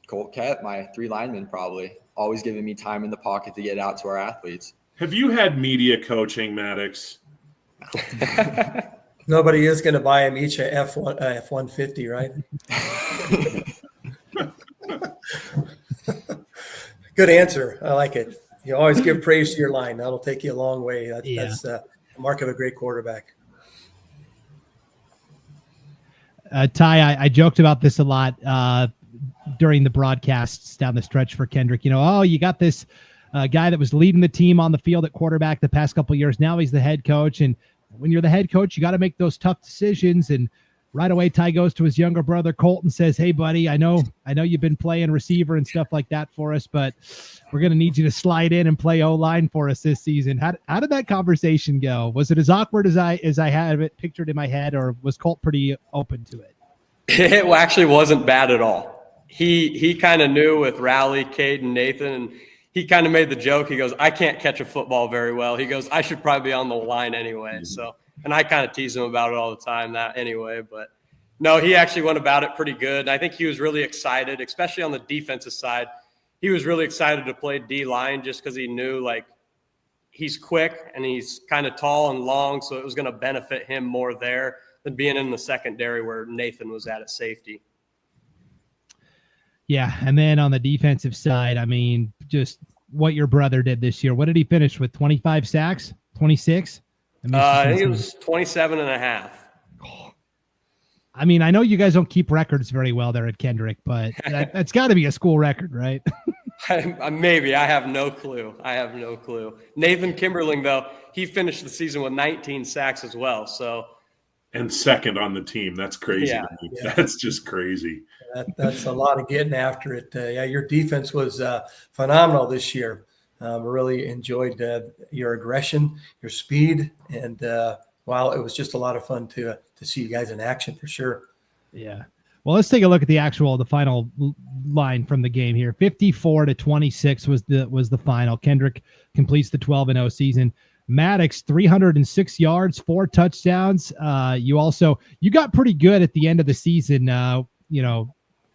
Colt Koepp, my 3 linemen probably. Always giving me time in the pocket to get out to our athletes. Have you had media coaching, Maddox? Nobody is going to buy him each a F-150, right? Good answer. I like it. You always give praise to your line. That'll take you a long way. That's the mark of a great quarterback. Ty, I joked about this a lot during the broadcasts down the stretch for Kendrick. You got this guy that was leading the team on the field at quarterback the past couple of years. Now he's the head coach. And when you're the head coach, you got to make those tough decisions. And right away, Ty goes to his younger brother, Colt, and says, "Hey, buddy, I know you've been playing receiver and stuff like that for us, but we're going to need you to slide in and play O-line for us this season." How did that conversation go? Was it as awkward as I had it pictured in my head, or was Colt pretty open to it? It actually wasn't bad at all. He kind of knew with Rowley, Cade, and Nathan, and he kind of made the joke. He goes, "I can't catch a football very well." He goes, "I should probably be on the line anyway." So, and I kind of tease him about it all the time but no, he actually went about it pretty good. And I think he was really excited, especially on the defensive side. He was really excited to play D-line just because he knew, like, he's quick and he's kind of tall and long, so it was going to benefit him more there than being in the secondary where Nathan was at safety. Yeah, and then on the defensive side, I mean, just what your brother did this year. What did he finish with, 25 sacks, 26? I think it was 27 and a half. I mean, I know you guys don't keep records very well there at Kendrick, but that's got to be a school record, right? Maybe. I have no clue. Nathan Kimberling, though, he finished the season with 19 sacks as well. So, and second on the team. That's crazy. Yeah. That's just crazy. That's a lot of getting after it. Your defense was phenomenal this year. I really enjoyed your aggression, your speed, and wow, it was just a lot of fun to see you guys in action for sure. Yeah. Well, let's take a look at the final line from the game here. 54-26 was the final. Kendrick completes the 12-0 season. Maddox, 306 yards, 4 touchdowns. You got pretty good at the end of the season.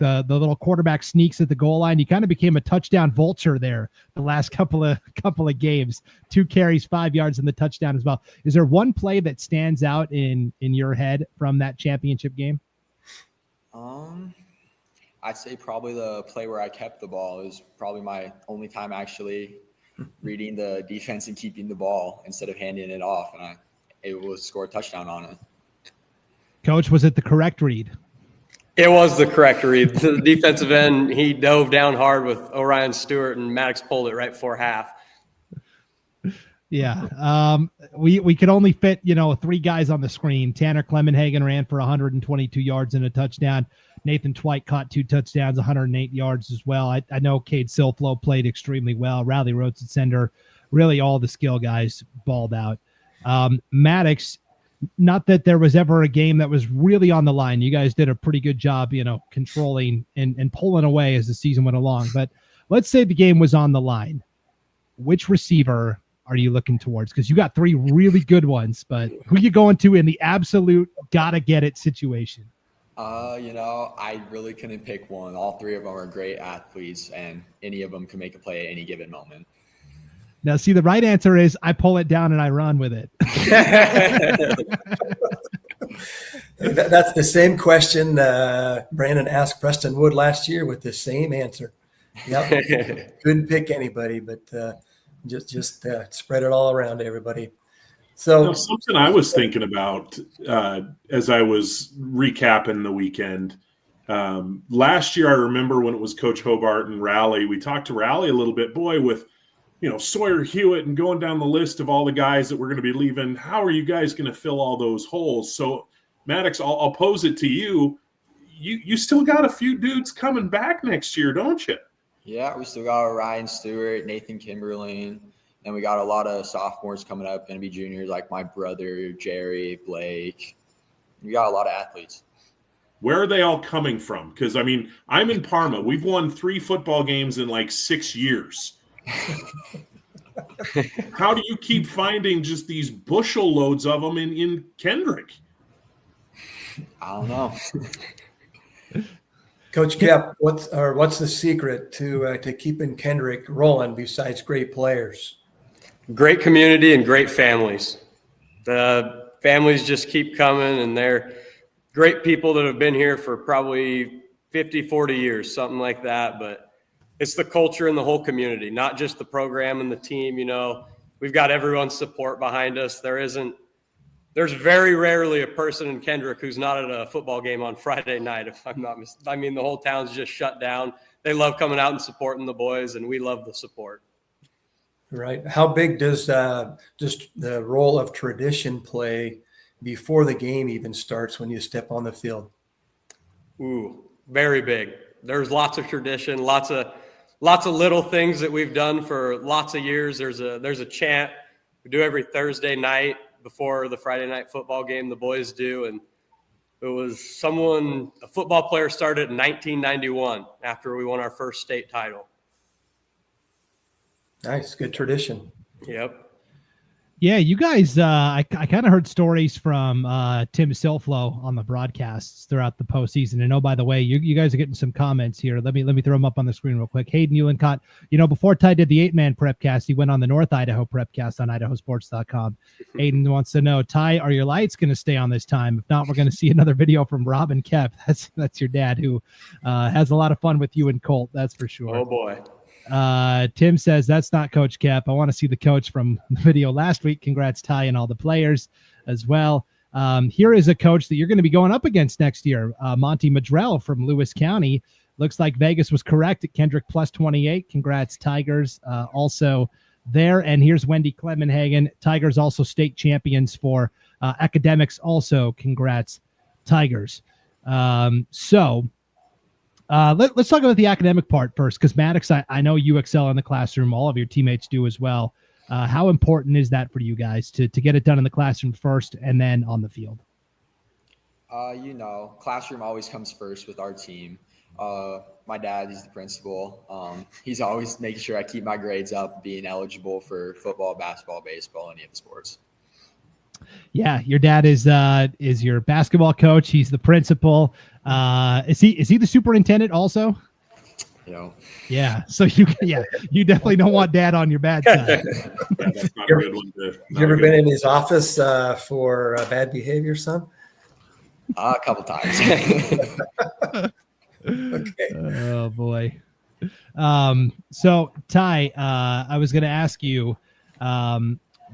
The little quarterback sneaks at the goal line. You kind of became a touchdown vulture there the last couple of games. 2 carries, 5 yards, and the touchdown as well. Is there one play that stands out in your head from that championship game? I'd say probably the play where I kept the ball is probably my only time actually reading the defense and keeping the ball instead of handing it off, and I able to score a touchdown on it. Coach, was it the correct read? It was the correct read. The defensive end, he dove down hard with Orion Stewart, and Maddox pulled it right before half. Yeah. We could only fit, 3 guys on the screen. Tanner Clemenhagen ran for 122 yards and a touchdown. Nathan Twite caught 2 touchdowns, 108 yards as well. I know Cade Silflo played extremely well. Riley Rhodes at center. Really all the skill guys balled out. Maddox, not that there was ever a game that was really on the line. You guys did a pretty good job, controlling and pulling away as the season went along. But let's say the game was on the line. Which receiver are you looking towards? Because you got 3 really good ones, but who you going to in the absolute gotta get it situation? I really couldn't pick one. All 3 of them are great athletes, and any of them can make a play at any given moment. Now, see, the right answer is I pull it down and I run with it. That's the same question Brandon asked Preston Wood last year with the same answer. Yep. Couldn't pick anybody, but just spread it all around to everybody. So something I was thinking about as I was recapping the weekend. Last year, I remember when it was Coach Hobart and Rowley, we talked to Rowley a little bit, with Sawyer Hewitt and going down the list of all the guys that we're going to be leaving. How are you guys going to fill all those holes? So Maddox, I'll pose it to you. You still got a few dudes coming back next year, don't you? Yeah, we still got Orion Stewart, Nathan Kimberling, and we got a lot of sophomores coming up, going to be juniors like my brother, Jerry, Blake. We got a lot of athletes. Where are they all coming from? Because, I'm in Parma. We've won 3 football games in like 6 years. How do you keep finding just these bushel loads of them in Kendrick? I don't know. Coach Koepp, what's the secret to keeping Kendrick rolling besides great players? Great community and great families. The families just keep coming, and they're great people that have been here for probably 50, 40 years, something like that. But it's the culture in the whole community, not just the program and the team. We've got everyone's support behind us. There's very rarely a person in Kendrick who's not at a football game on Friday night. If I'm not the whole town's just shut down. They love coming out and supporting the boys, and we love the support. Right. How big does just the role of tradition play before the game even starts when you step on the field? Ooh, very big. There's lots of tradition, lots of little things that we've done for lots of years. There's a chant we do every Thursday night before the Friday night football game. The boys do, and it was a football player started in 1991 after we won our first state title. Nice, good tradition. Yep. Yeah, you guys, I kind of heard stories from Tim Silflo on the broadcasts throughout the postseason. And by the way, you guys are getting some comments here. Let me throw them up on the screen real quick. Hayden Eulencott, before Ty did the 8-man Prepcast, he went on the North Idaho Prepcast on IdahoSports.com. Hayden wants to know, Ty, are your lights going to stay on this time? If not, we're going to see another video from Robin Koepp. That's your dad, who has a lot of fun with you and Colt. That's for sure. Oh boy. Tim says that's not Coach Koepp. I want to see the coach from the video last week. Congrats, Ty, and all the players as well. Here is a coach that you're going to be going up against next year, Monty Madrell from Lewis County. Looks like Vegas was correct at Kendrick plus 28. Congrats, Tigers. Also there. And here's Wendy Clemenhagen. Tigers also state champions for academics. Also, congrats, Tigers. Let's talk about the academic part first, because Maddox, I know you excel in the classroom. All of your teammates do as well. How important is that for you guys to get it done in the classroom first and then on the field? Classroom always comes first with our team. My dad, he's the principal. He's always making sure I keep my grades up, being eligible for football, basketball, baseball, any of the sports. Yeah, your dad is your basketball coach. He's the principal. Is he the superintendent also? Yeah. So you definitely don't want dad on your bad side. Yeah, that's not a good one. You ever been in his office for bad behavior, son? A couple times. Okay. Oh boy. So Ty, I was going to ask you,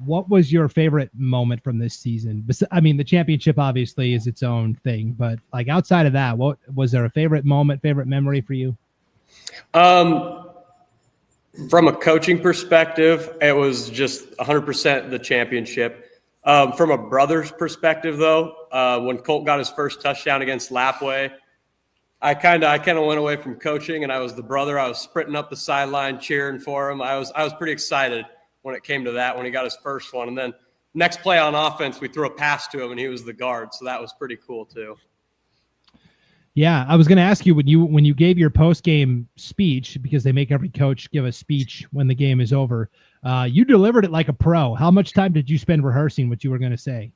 what was your favorite moment from this season? I mean, the championship obviously is its own thing, but like outside of that, what was there a favorite moment, favorite memory for you? From a coaching perspective, it was just 100% the championship. From a brother's perspective, though, when Colt got his first touchdown against Lapway, I kind of went away from coaching, and I was the brother. I was sprinting up the sideline, cheering for him. I was pretty excited when it came to that, when he got his first one. And then next play on offense, we threw a pass to him, and he was the guard. So that was pretty cool too. Yeah, I was going to ask you, when you gave your post-game speech, because they make every coach give a speech when the game is over, you delivered it like a pro. How much time did you spend rehearsing what you were going to say?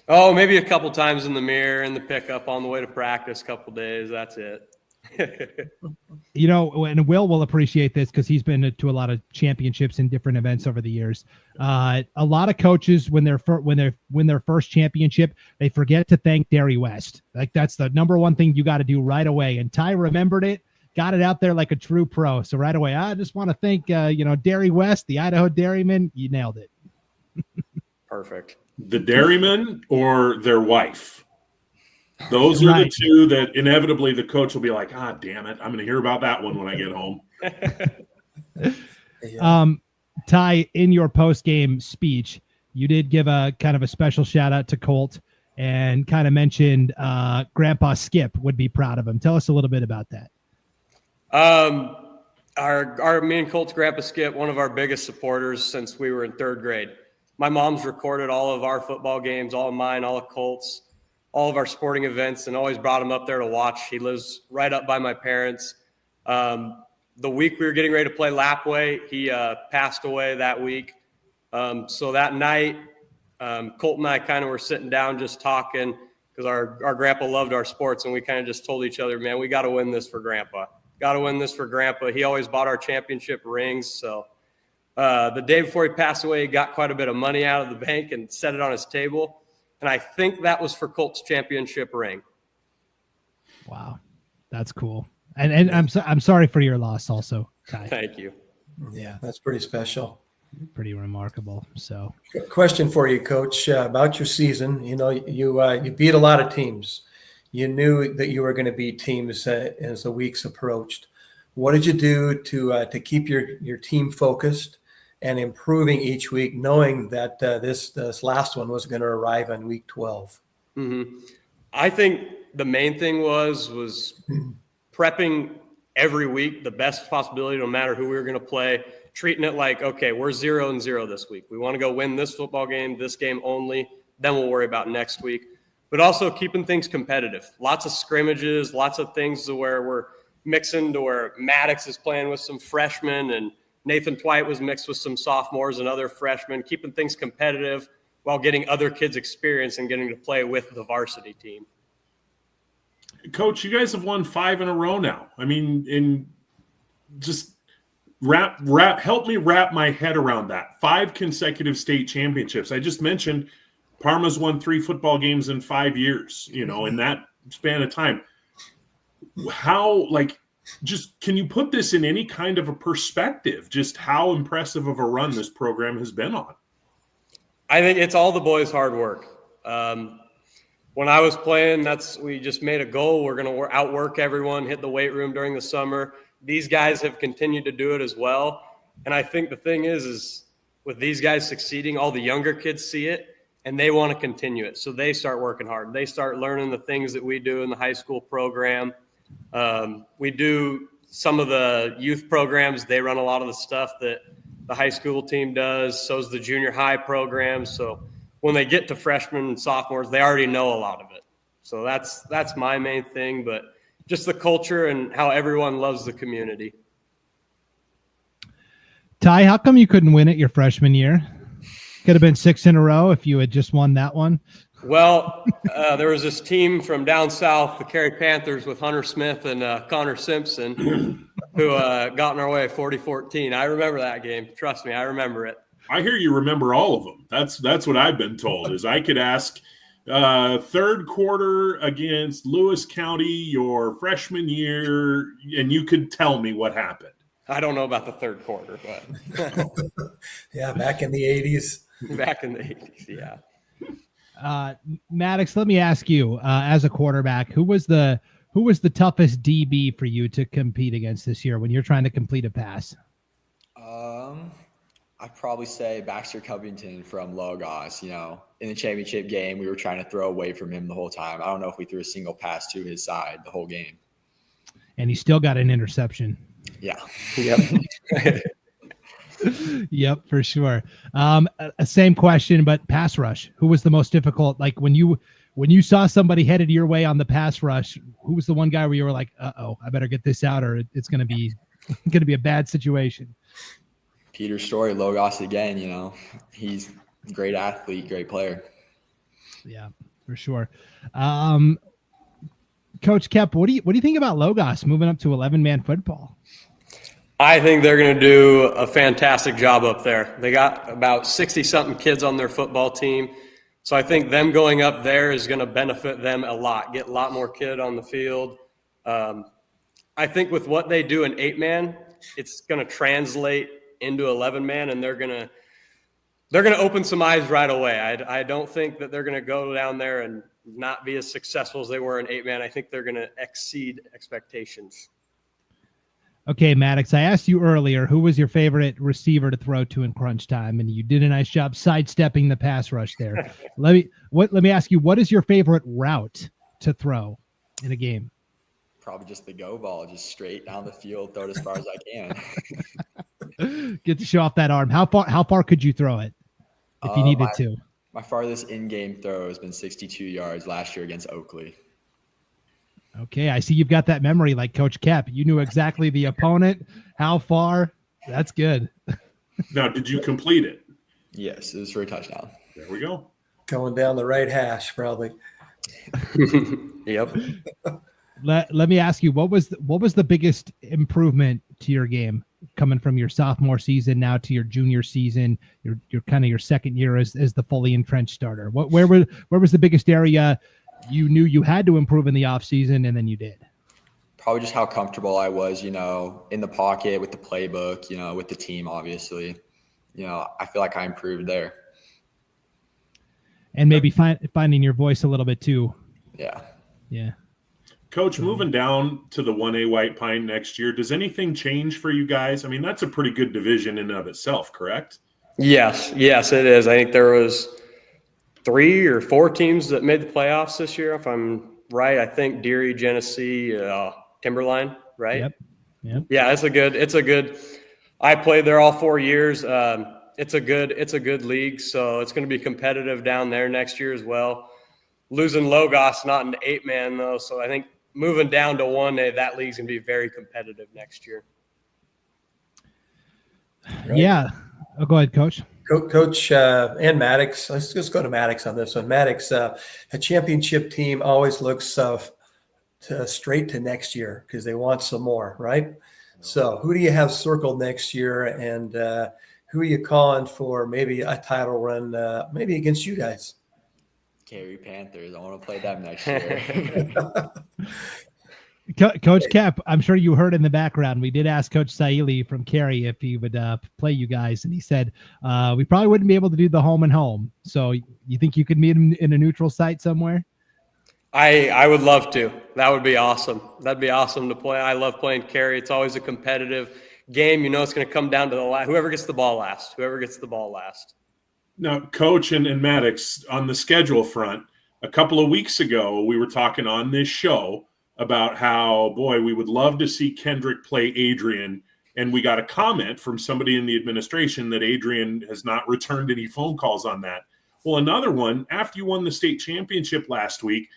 Oh, maybe a couple times in the mirror, in the pickup, on the way to practice, a couple days. That's it. And Will appreciate this because he's been to a lot of championships and different events over the years. A lot of coaches, when they're win their first championship, they forget to thank Derry West. Like, that's the number one thing you got to do right away. And Ty remembered it, got it out there like a true pro. So right away, I just want to thank Derry West, the Idaho Dairyman. You nailed it. Perfect. The Dairyman or their wife? Those are the two that inevitably the coach will be like, damn it, I'm going to hear about that one when I get home. Ty, in your post-game speech, you did give a kind of a special shout out to Colt and kind of mentioned Grandpa Skip would be proud of him. Tell us a little bit about that. Me and Colt's Grandpa Skip, one of our biggest supporters since we were in third grade. My mom's recorded all of our football games, all of mine, all of Colt's, all of our sporting events, and always brought him up there to watch. He lives right up by my parents. The week we were getting ready to play Lapway, he passed away that week. So that night, Colt and I kind of were sitting down just talking because our grandpa loved our sports, and we kind of just told each other, man, we got to win this for Grandpa. Got to win this for Grandpa. He always bought our championship rings. So the day before he passed away, he got quite a bit of money out of the bank and set it on his table. And I think that was for Colts championship ring. Wow. That's cool. And I'm sorry for your loss also, Ty. Thank you. Yeah, that's pretty special. Pretty remarkable. So, question for you, Coach, about your season. You know, you beat a lot of teams. You knew that you were going to beat teams as the weeks approached. What did you do to keep your team focused and improving each week, knowing that this last one was going to arrive on week 12? Mm-hmm. I think the main thing was prepping every week the best possibility, no matter who we were going to play, treating it like, okay, we're 0-0 this week. We want to go win this football game, this game only, then we'll worry about next week. But also keeping things competitive. Lots of scrimmages, lots of things to where we're mixing to where Maddox is playing with some freshmen and Nathan Dwight was mixed with some sophomores and other freshmen, keeping things competitive while getting other kids experience and getting to play with the varsity team. Coach, you guys have won 5 in a row now. I mean, just help me wrap my head around that. 5 consecutive state championships. I just mentioned Parma's won 3 football games in 5 years, in that span of time. How, just can you put this in any kind of a perspective, just how impressive of a run this program has been on? I think it's all the boys' hard work. When I was playing, we just made a goal. We're going to outwork everyone, hit the weight room during the summer. These guys have continued to do it as well. And I think the thing is with these guys succeeding, all the younger kids see it and they want to continue it. So they start working hard. They start learning the things that we do in the high school program. We do some of the youth programs. They run a lot of the stuff that the high school team does. So is the junior high program. So when they get to freshmen and sophomores, they already know a lot of it. So that's my main thing, but just the culture and how everyone loves the community. Ty, how come you couldn't win it your freshman year? Could have been 6 in a row if you had just won that one. Well, there was this team from down south, the Carey Panthers, with Hunter Smith and Connor Simpson, who got in our way 40-14. I remember that game. Trust me, I remember it. I hear you remember all of them. That's what I've been told, is I could ask third quarter against Lewis County your freshman year, and you could tell me what happened. I don't know about the third quarter, but yeah, back in the 80s. Back in the 80s, yeah. Maddox, let me ask you, as a quarterback, who was the toughest DB for you to compete against this year when you're trying to complete a pass? I'd probably say Baxter Covington from Logos. In the championship game, we were trying to throw away from him the whole time. I don't know if we threw a single pass to his side the whole game. And he still got an interception. Yeah. Yep. Yep, for sure. Same question, but pass rush. Who was the most difficult? Like when you saw somebody headed your way on the pass rush, who was the one guy where you were like, "Uh-oh, I better get this out, or it's going to be a bad situation"? Peter Story, Logos again. He's a great athlete, great player. Yeah, for sure. Coach Koepp, what do you think about Logos moving up to 11-man football? I think they're going to do a fantastic job up there. They got about 60-something kids on their football team. So I think them going up there is going to benefit them a lot, get a lot more kid on the field. I think with what they do in 8-man, it's going to translate into 11-man, and they're going to open some eyes right away. I don't think that they're going to go down there and not be as successful as they were in 8-man. I think they're going to exceed expectations. Okay, Maddox, I asked you earlier, who was your favorite receiver to throw to in crunch time? And you did a nice job sidestepping the pass rush there. Let me ask you, what is your favorite route to throw in a game? Probably just the go ball, just straight down the field, throw it as far as I can. Get to show off that arm. How far could you throw it if you needed to? My farthest in-game throw has been 62 yards last year against Oakley. Okay, I see you've got that memory like Coach Koepp. You knew exactly the opponent, how far. That's good. Now, did you complete it? Yes, it was for a touchdown. There we go. Going down the right hash, probably. Yep. Let me ask you, what was the biggest improvement to your game coming from your sophomore season now to your junior season, your kind of your second year as the fully entrenched starter. Where was the biggest area you knew you had to improve in the off season, and then you did? Probably just how comfortable I was, in the pocket with the playbook, with the team, obviously. I feel like I improved there. And maybe finding your voice a little bit too. Yeah. Yeah. Coach, moving down to the 1A White Pine next year, does anything change for you guys? I mean, that's a pretty good division in and of itself, correct? Yes, it is. I think there was 3 or 4 teams that made the playoffs this year, if I'm right. I think Deary, Genesee, Timberline, right? Yep. Yeah, it's a good. I played there all 4 years. It's a good league, so it's going to be competitive down there next year as well. Losing Logos, not an 8-man though, so I think moving down to 1A, that league's going to be very competitive next year. Right. Yeah. Oh, go ahead, Coach. Coach and Maddox. Let's just go to Maddox on this one. Maddox, a championship team always looks straight to next year because they want some more, right? So who do you have circled next year, and who are you calling for maybe a title run, maybe against you guys? Carey Panthers. I want to play them next year. Coach Koepp, I'm sure you heard in the background, we did ask Coach Saili from Carey if he would play you guys, and he said we probably wouldn't be able to do the home and home. So you think you could meet him in a neutral site somewhere? I would love to. That would be awesome. That'd be awesome to play. I love playing Carey. It's always a competitive game. It's going to come down to whoever gets the ball last. Now, Coach and Maddox, on the schedule front, a couple of weeks ago, we were talking on this show about how, boy, we would love to see Kendrick play Adrian. And we got a comment from somebody in the administration that Adrian has not returned any phone calls on that. Well, another one, after you won the state championship last week,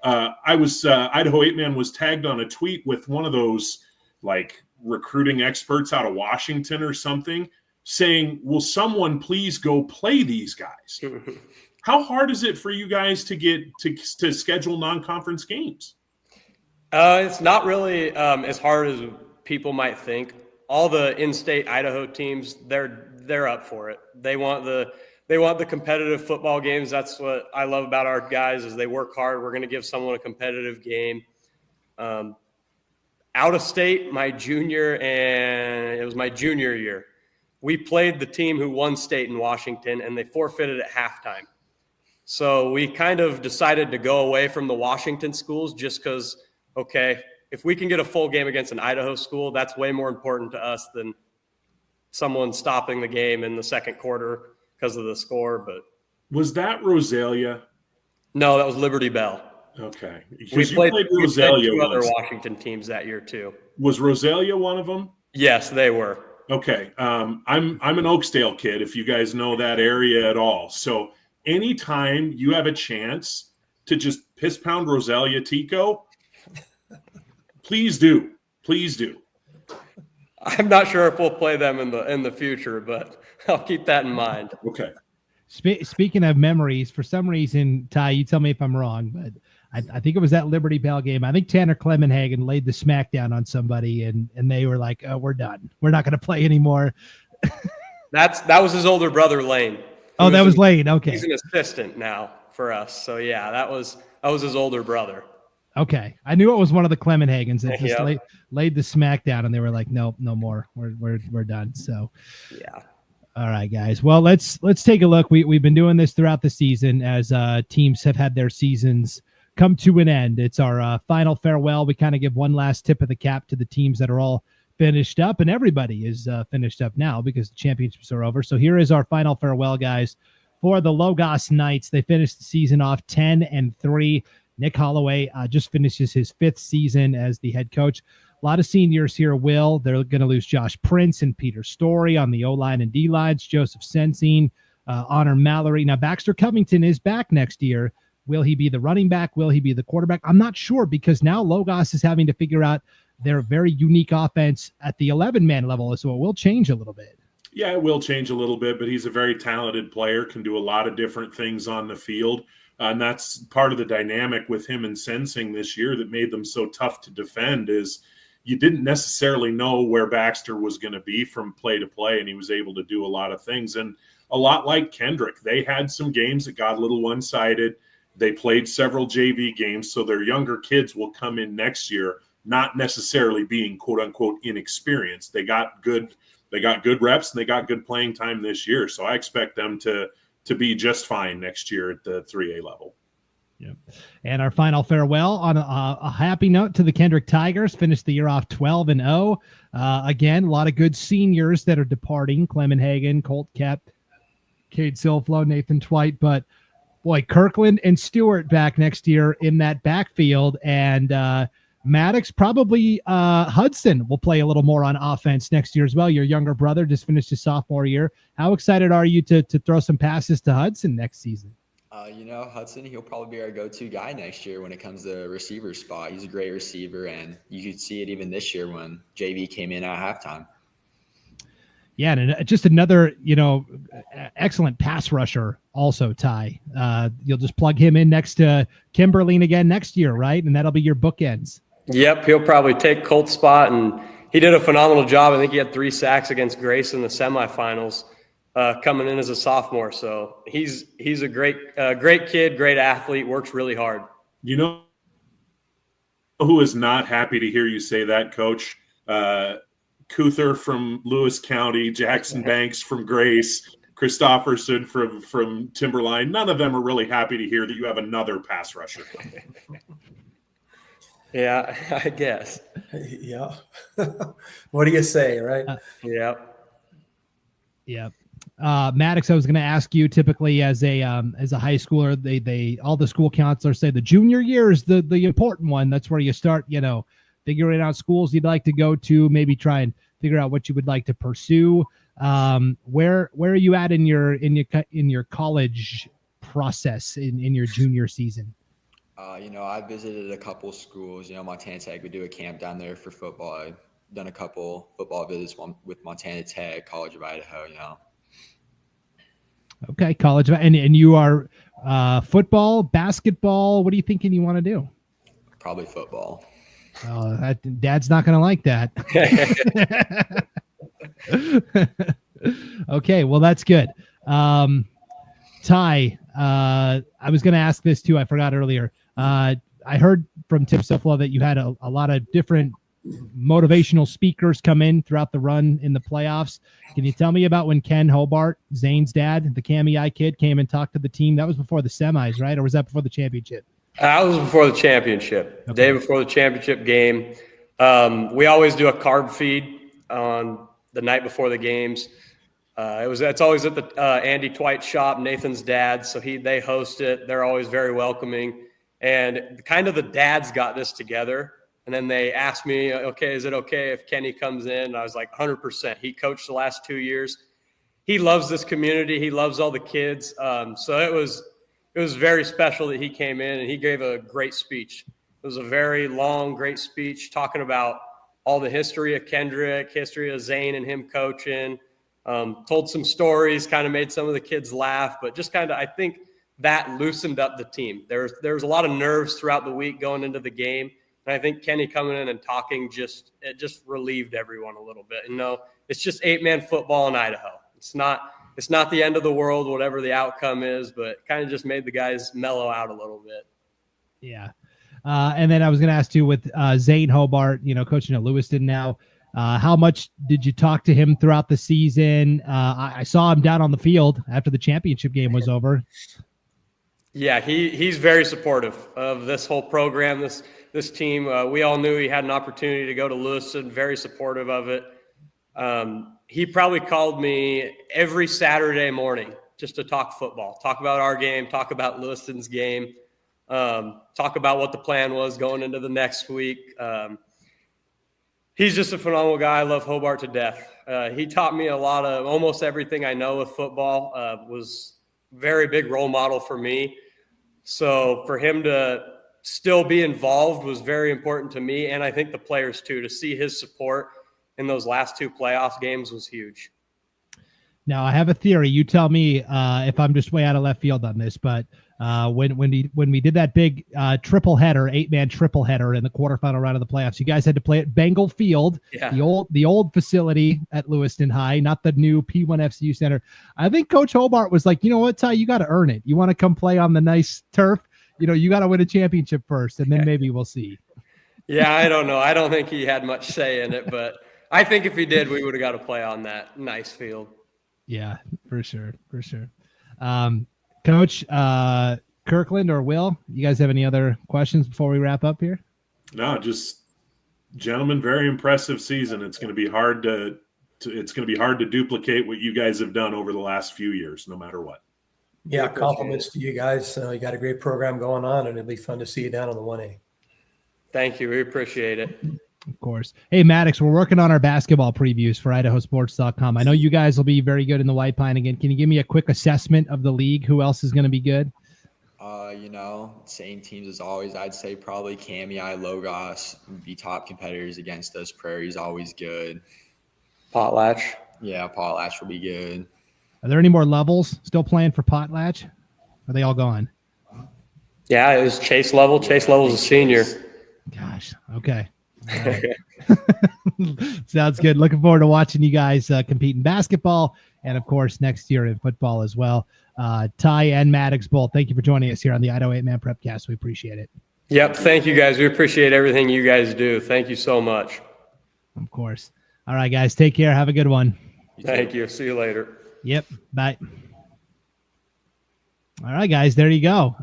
Idaho 8-Man was tagged on a tweet with one of those like recruiting experts out of Washington or something saying, will someone please go play these guys? How hard is it for you guys to get to schedule non-conference games? It's not really as hard as people might think. All the in-state Idaho teams, they're up for it. They want the competitive football games. That's what I love about our guys is they work hard. We're going to give someone a competitive game. Out of state, my junior year, we played the team who won state in Washington, and they forfeited at halftime. So we kind of decided to go away from the Washington schools just because, okay, if we can get a full game against an Idaho school, that's way more important to us than someone stopping the game in the second quarter because of the score. But was that Rosalia? No, that was Liberty Bell. Okay. We played Rosalia two other Washington teams that year too. Was Rosalia one of them? Yes, they were. Okay. I'm an Oakdale kid, if you guys know that area at all. So anytime you have a chance to just piss pound Rosalia Tico, please do. Please do. I'm not sure if we'll play them in the future, but I'll keep that in mind. Okay. Speaking of memories, for some reason, Ty, you tell me if I'm wrong, but I think it was that Liberty Bell game. I think Tanner Clemenhagen laid the smackdown on somebody, and they were like, "Oh, we're done. We're not going to play anymore." That was his older brother, Lane. Oh, that was Lane. Okay, he's an assistant now for us. So yeah, that was his older brother. Okay, I knew it was one of the Clemenhagens that just laid the smackdown, and they were like, "Nope, no more. We're done." So yeah. All right, guys. Well, let's take a look. We've been doing this throughout the season as teams have had their seasons come to an end. It's our final farewell. We kind of give one last tip of the cap to the teams that are all finished up, and everybody is finished up now because the championships are over. So here is our final farewell, guys, for the Logos Knights. They finished the season off 10-3. Nick Holloway just finishes his 5th season as the head coach. A lot of seniors here, Will. They're going to lose Josh Prince and Peter Story on the O-line and D-lines, Joseph Sensing, Honor Mallory. Now, Baxter Covington is back next year. Will he be the running back? Will he be the quarterback? I'm not sure because now Logos is having to figure out their very unique offense at the 11-man level, so it will change a little bit. Yeah, it will change a little bit, but he's a very talented player, can do a lot of different things on the field. And that's part of the dynamic with him and Sensing this year that made them so tough to defend is, you didn't necessarily know where Baxter was going to be from play to play, and he was able to do a lot of things. And a lot like Kendrick, they had some games that got a little one-sided. They played several JV games, so their younger kids will come in next year not necessarily being quote-unquote inexperienced. They got good reps, and they got good playing time this year. So I expect them to be just fine next year at the 3A level. Yeah. And our final farewell on a happy note to the Kendrick Tigers. Finished the year off 12-0. Again, a lot of good seniors that are departing. Clement Hagan, Colt Koepp, Cade Silflo, Nathan Twite. But, boy, Kirkland and Stewart back next year in that backfield. And Maddox, probably Hudson will play a little more on offense next year as well. Your younger brother just finished his sophomore year. How excited are you to throw some passes to Hudson next season? Hudson, he'll probably be our go-to guy next year when it comes to receiver spot. He's a great receiver, and you could see it even this year when JV came in at halftime. Yeah, and just another, excellent pass rusher also, Ty. You'll just plug him in next to Kimberlin again next year, right? And that'll be your bookends. Yep, he'll probably take Colt's spot, and he did a phenomenal job. I think he had 3 sacks against Grace in the semifinals. Coming in as a sophomore. So he's a great kid, great athlete, works really hard. You know who is not happy to hear you say that, Coach? Cuther from Lewis County, Jackson Banks from Grace, Christofferson from Timberline. None of them are really happy to hear that you have another pass rusher. Yeah, I guess. Yeah. What do you say, right? Yeah. Yeah. Maddox, I was going to ask you, typically as a high schooler, they all the school counselors say the junior year is the important one. That's where you start, figuring out schools you'd like to go to, maybe try and figure out what you would like to pursue. Where are you at in your college process in your junior season? I visited a couple schools. Montana Tech would do a camp down there for football. I've done a couple football visits with Montana Tech, College of Idaho. Okay, college, and you are football, basketball. What are you thinking you want to do? Probably football. Oh, Dad's not going to like that. Okay, well, that's good. Ty, I was going to ask this too. I forgot earlier. I heard from Tim Silflo that you had a lot of different motivational speakers come in throughout the run in the playoffs. Can you tell me about when Ken Hobart, Zane's dad, the Cammy Eye kid, came and talked to the team? That was before the semis, right? Or was that before the championship? That was before the championship. Okay. Day before the championship game. We always do a carb feed on the night before the games. It's always at the Andy Twite shop, Nathan's dad. So they host it. They're always very welcoming. And kind of the dads got this together. And then they asked me, okay, is it okay if Kenny comes in? And I was like, 100%. He coached the last 2 years. He loves this community. He loves all the kids. So it was very special that he came in and he gave a great speech. It was a very long, great speech talking about all the history of Kendrick, history of Zane and him coaching, told some stories, kind of made some of the kids laugh, but just kind of, I think that loosened up the team. There was a lot of nerves throughout the week going into the game. And I think Kenny coming in and talking it just relieved everyone a little bit. And no, it's just 8-man football in Idaho. It's not the end of the world, whatever the outcome is, but kind of just made the guys mellow out a little bit. Yeah. And then I was going to ask you with Zane Hobart, coaching at Lewiston now, how much did you talk to him throughout the season? I saw him down on the field after the championship game was over. Yeah, he's very supportive of this whole program, this team. We all knew he had an opportunity to go to Lewiston, very supportive of it. He probably called me every Saturday morning just to talk football, talk about our game, talk about Lewiston's game, talk about what the plan was going into the next week. He's just a phenomenal guy. I love Hobart to death. He taught me a lot of almost everything I know with football, was very big role model for me. So for him to still be involved was very important to me, and I think the players too. To see his support in those last 2 playoff games was huge. Now I have a theory. You tell me if I'm just way out of left field on this, but when we did that big triple header, 8-man triple header in the quarterfinal round of the playoffs, you guys had to play at Bengal Field, the old facility at Lewiston High, not the new P1 FCU Center. I think Coach Hobart was like, you know what, Ty, you got to earn it. You want to come play on the nice turf, you got to win a championship first, and then maybe we'll see. Yeah, I don't know. I don't think he had much say in it, but I think if he did, we would have got to play on that nice field. Yeah, for sure. Coach Kirkland or Will, you guys have any other questions before we wrap up here? No, just gentlemen, very impressive season. It's going to be hard to duplicate what you guys have done over the last few years, no matter what. Yeah, compliments to you guys. You got a great program going on, and it'll be fun to see you down on the 1A. Thank you. We appreciate it. Of course. Hey, Maddox, we're working on our basketball previews for IdahoSports.com. I know you guys will be very good in the White Pine again. Can you give me a quick assessment of the league? Who else is going to be good? Same teams as always. I'd say probably Kamei, Logos would be top competitors against us. Prairie's always good. Potlatch. Yeah, Potlatch will be good. Are there any more levels still playing for Potlatch? Are they all gone? Yeah, it was Chase Level. Chase Level's a senior. Gosh, okay. Right. Sounds good. Looking forward to watching you guys compete in basketball and, of course, next year in football as well. Ty and Maddox both, thank you for joining us here on the Idaho 8-Man Prepcast. We appreciate it. Yep, thank you, guys. We appreciate everything you guys do. Thank you so much. Of course. All right, guys, take care. Have a good one. Thank you. See you later. Yep, bye. All right, guys, there you go.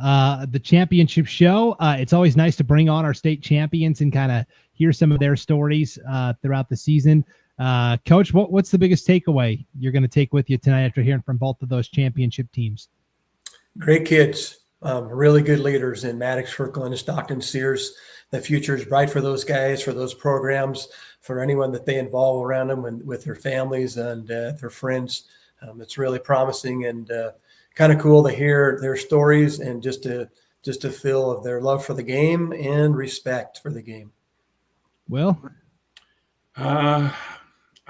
The championship show. It's always nice to bring on our state champions and kind of hear some of their stories throughout the season. Coach, what's the biggest takeaway you're going to take with you tonight after hearing from both of those championship teams? Great kids, really good leaders in Maddox Kirkland and Stockton Sears. The future is bright for those guys, for those programs, for anyone that they involve around them and with their families and their friends. It's really promising and kind of cool to hear their stories and just to feel of their love for the game and respect for the game. Will? I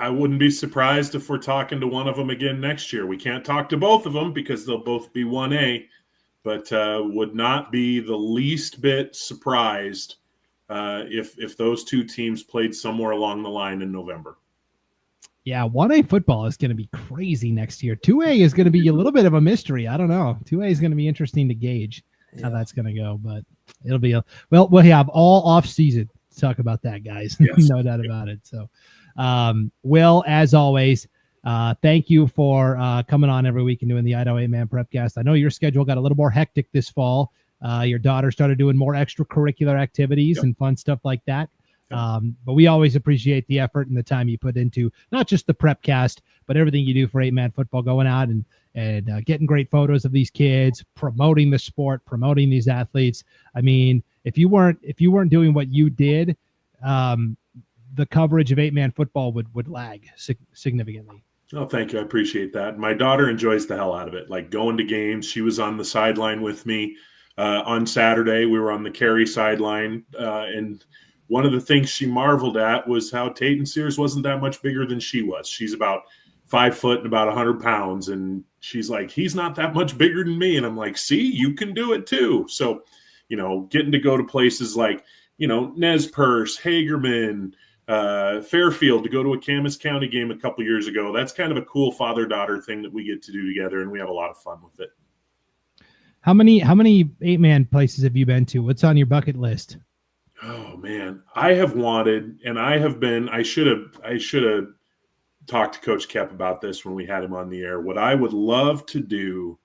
wouldn't be surprised if we're talking to one of them again next year. We can't talk to both of them because they'll both be 1A, but would not be the least bit surprised if those two teams played somewhere along the line in November. Yeah, 1A football is going to be crazy next year. 2A is going to be a little bit of a mystery. I don't know. 2A is going to be interesting to gauge how that's going to go, but it'll be we'll have all off season to talk about that, guys. Yes. No doubt about it. So, Will, as always, thank you for coming on every week and doing the Idaho 8-Man Prepcast. I know your schedule got a little more hectic this fall. Your daughter started doing more extracurricular activities and fun stuff like that. But we always appreciate the effort and the time you put into not just the Prepcast, but everything you do for 8-Man football, going out and getting great photos of these kids, promoting the sport, promoting these athletes. I mean, if you weren't doing what you did, the coverage of 8-Man football would lag significantly. Oh, thank you. I appreciate that. My daughter enjoys the hell out of it, like going to games. She was on the sideline with me on Saturday. We were on the Carey sideline, and one of the things she marveled at was how Stockton Sears wasn't that much bigger than she was. She's about 5 foot and about 100 pounds. And she's like, he's not that much bigger than me. And I'm like, see, you can do it too. So, getting to go to places like, Nez Perce, Hagerman, Fairfield, to go to a Camas County game a couple years ago. That's kind of a cool father-daughter thing that we get to do together. And we have a lot of fun with it. How many 8-Man places have you been to? What's on your bucket list? Oh man, I have wanted, and I should have talked to Coach Koepp about this when we had him on the air. What I would love to do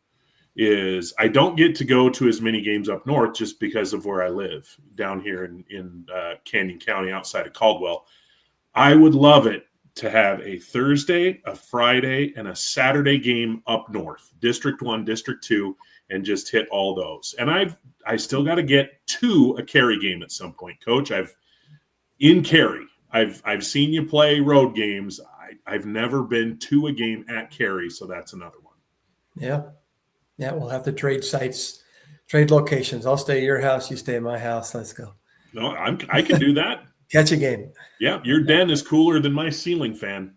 is, I don't get to go to as many games up north just because of where I live down here in Canyon County outside of Caldwell. I would love it to have a Thursday, a Friday, and a Saturday game up north, District 1, District 2, and just hit all those. And I still got to get to a Carey game at some point, Coach. I've seen you play road games. I've never been to a game at Carey, so that's another one. Yeah, we'll have to trade sites, trade locations. I'll stay at your house, you stay at my house. Let's go. No, I can do that. Catch a game. Yeah, your den is cooler than my ceiling fan.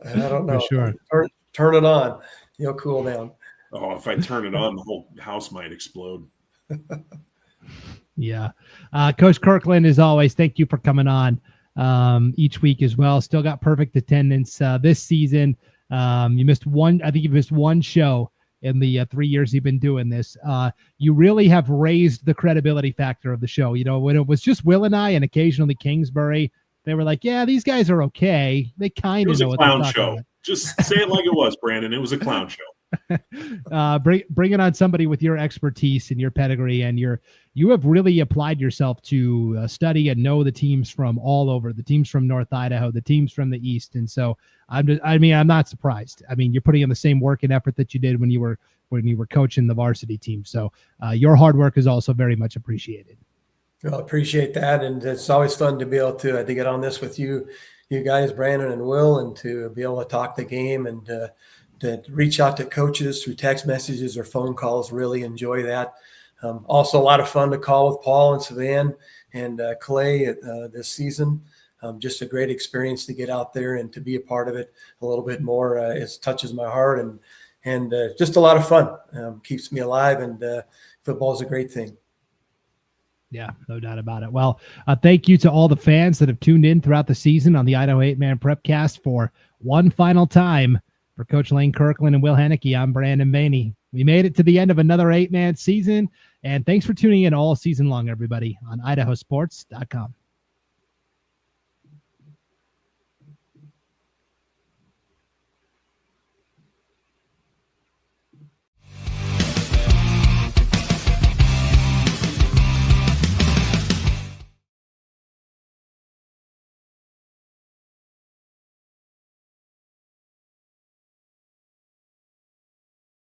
I don't know. For sure. Turn it on. You'll cool down. Oh, if I turn it on, the whole house might explode. Yeah. Coach Kirkland, as always, thank you for coming on each week as well. Still got perfect attendance this season. You missed one. I think you missed one show in the 3 years you've been doing this. You really have raised the credibility factor of the show. You know, when it was just Will and I and occasionally Kingsbury, they were like, yeah, these guys are okay. They kind of know what they're talking about. Just say it like it was, Brandon. It was a clown show. Bringing on somebody with your expertise and your pedigree, and you have really applied yourself to study and know the teams from all over, the teams from North Idaho, the teams from the East. And so I'm not surprised. I mean, you're putting in the same work and effort that you did when you were coaching the varsity team. So your hard work is also very much appreciated. Well, I appreciate that. And it's always fun to be able to get on this with you guys, Brandon and Will, and to be able to talk the game and to reach out to coaches through text messages or phone calls. Really enjoy that. Also a lot of fun to call with Paul and Savan and Clay this season. Just a great experience to get out there and to be a part of it a little bit more. It touches my heart and just a lot of fun. Keeps me alive, and football is a great thing. Yeah, no doubt about it. Well, thank you to all the fans that have tuned in throughout the season on the Idaho 8-Man Prepcast for one final time. For Coach Lane Kirkland and Will Henneke, I'm Brandon Maney. We made it to the end of another 8-man season, and thanks for tuning in all season long, everybody, on IdahoSports.com.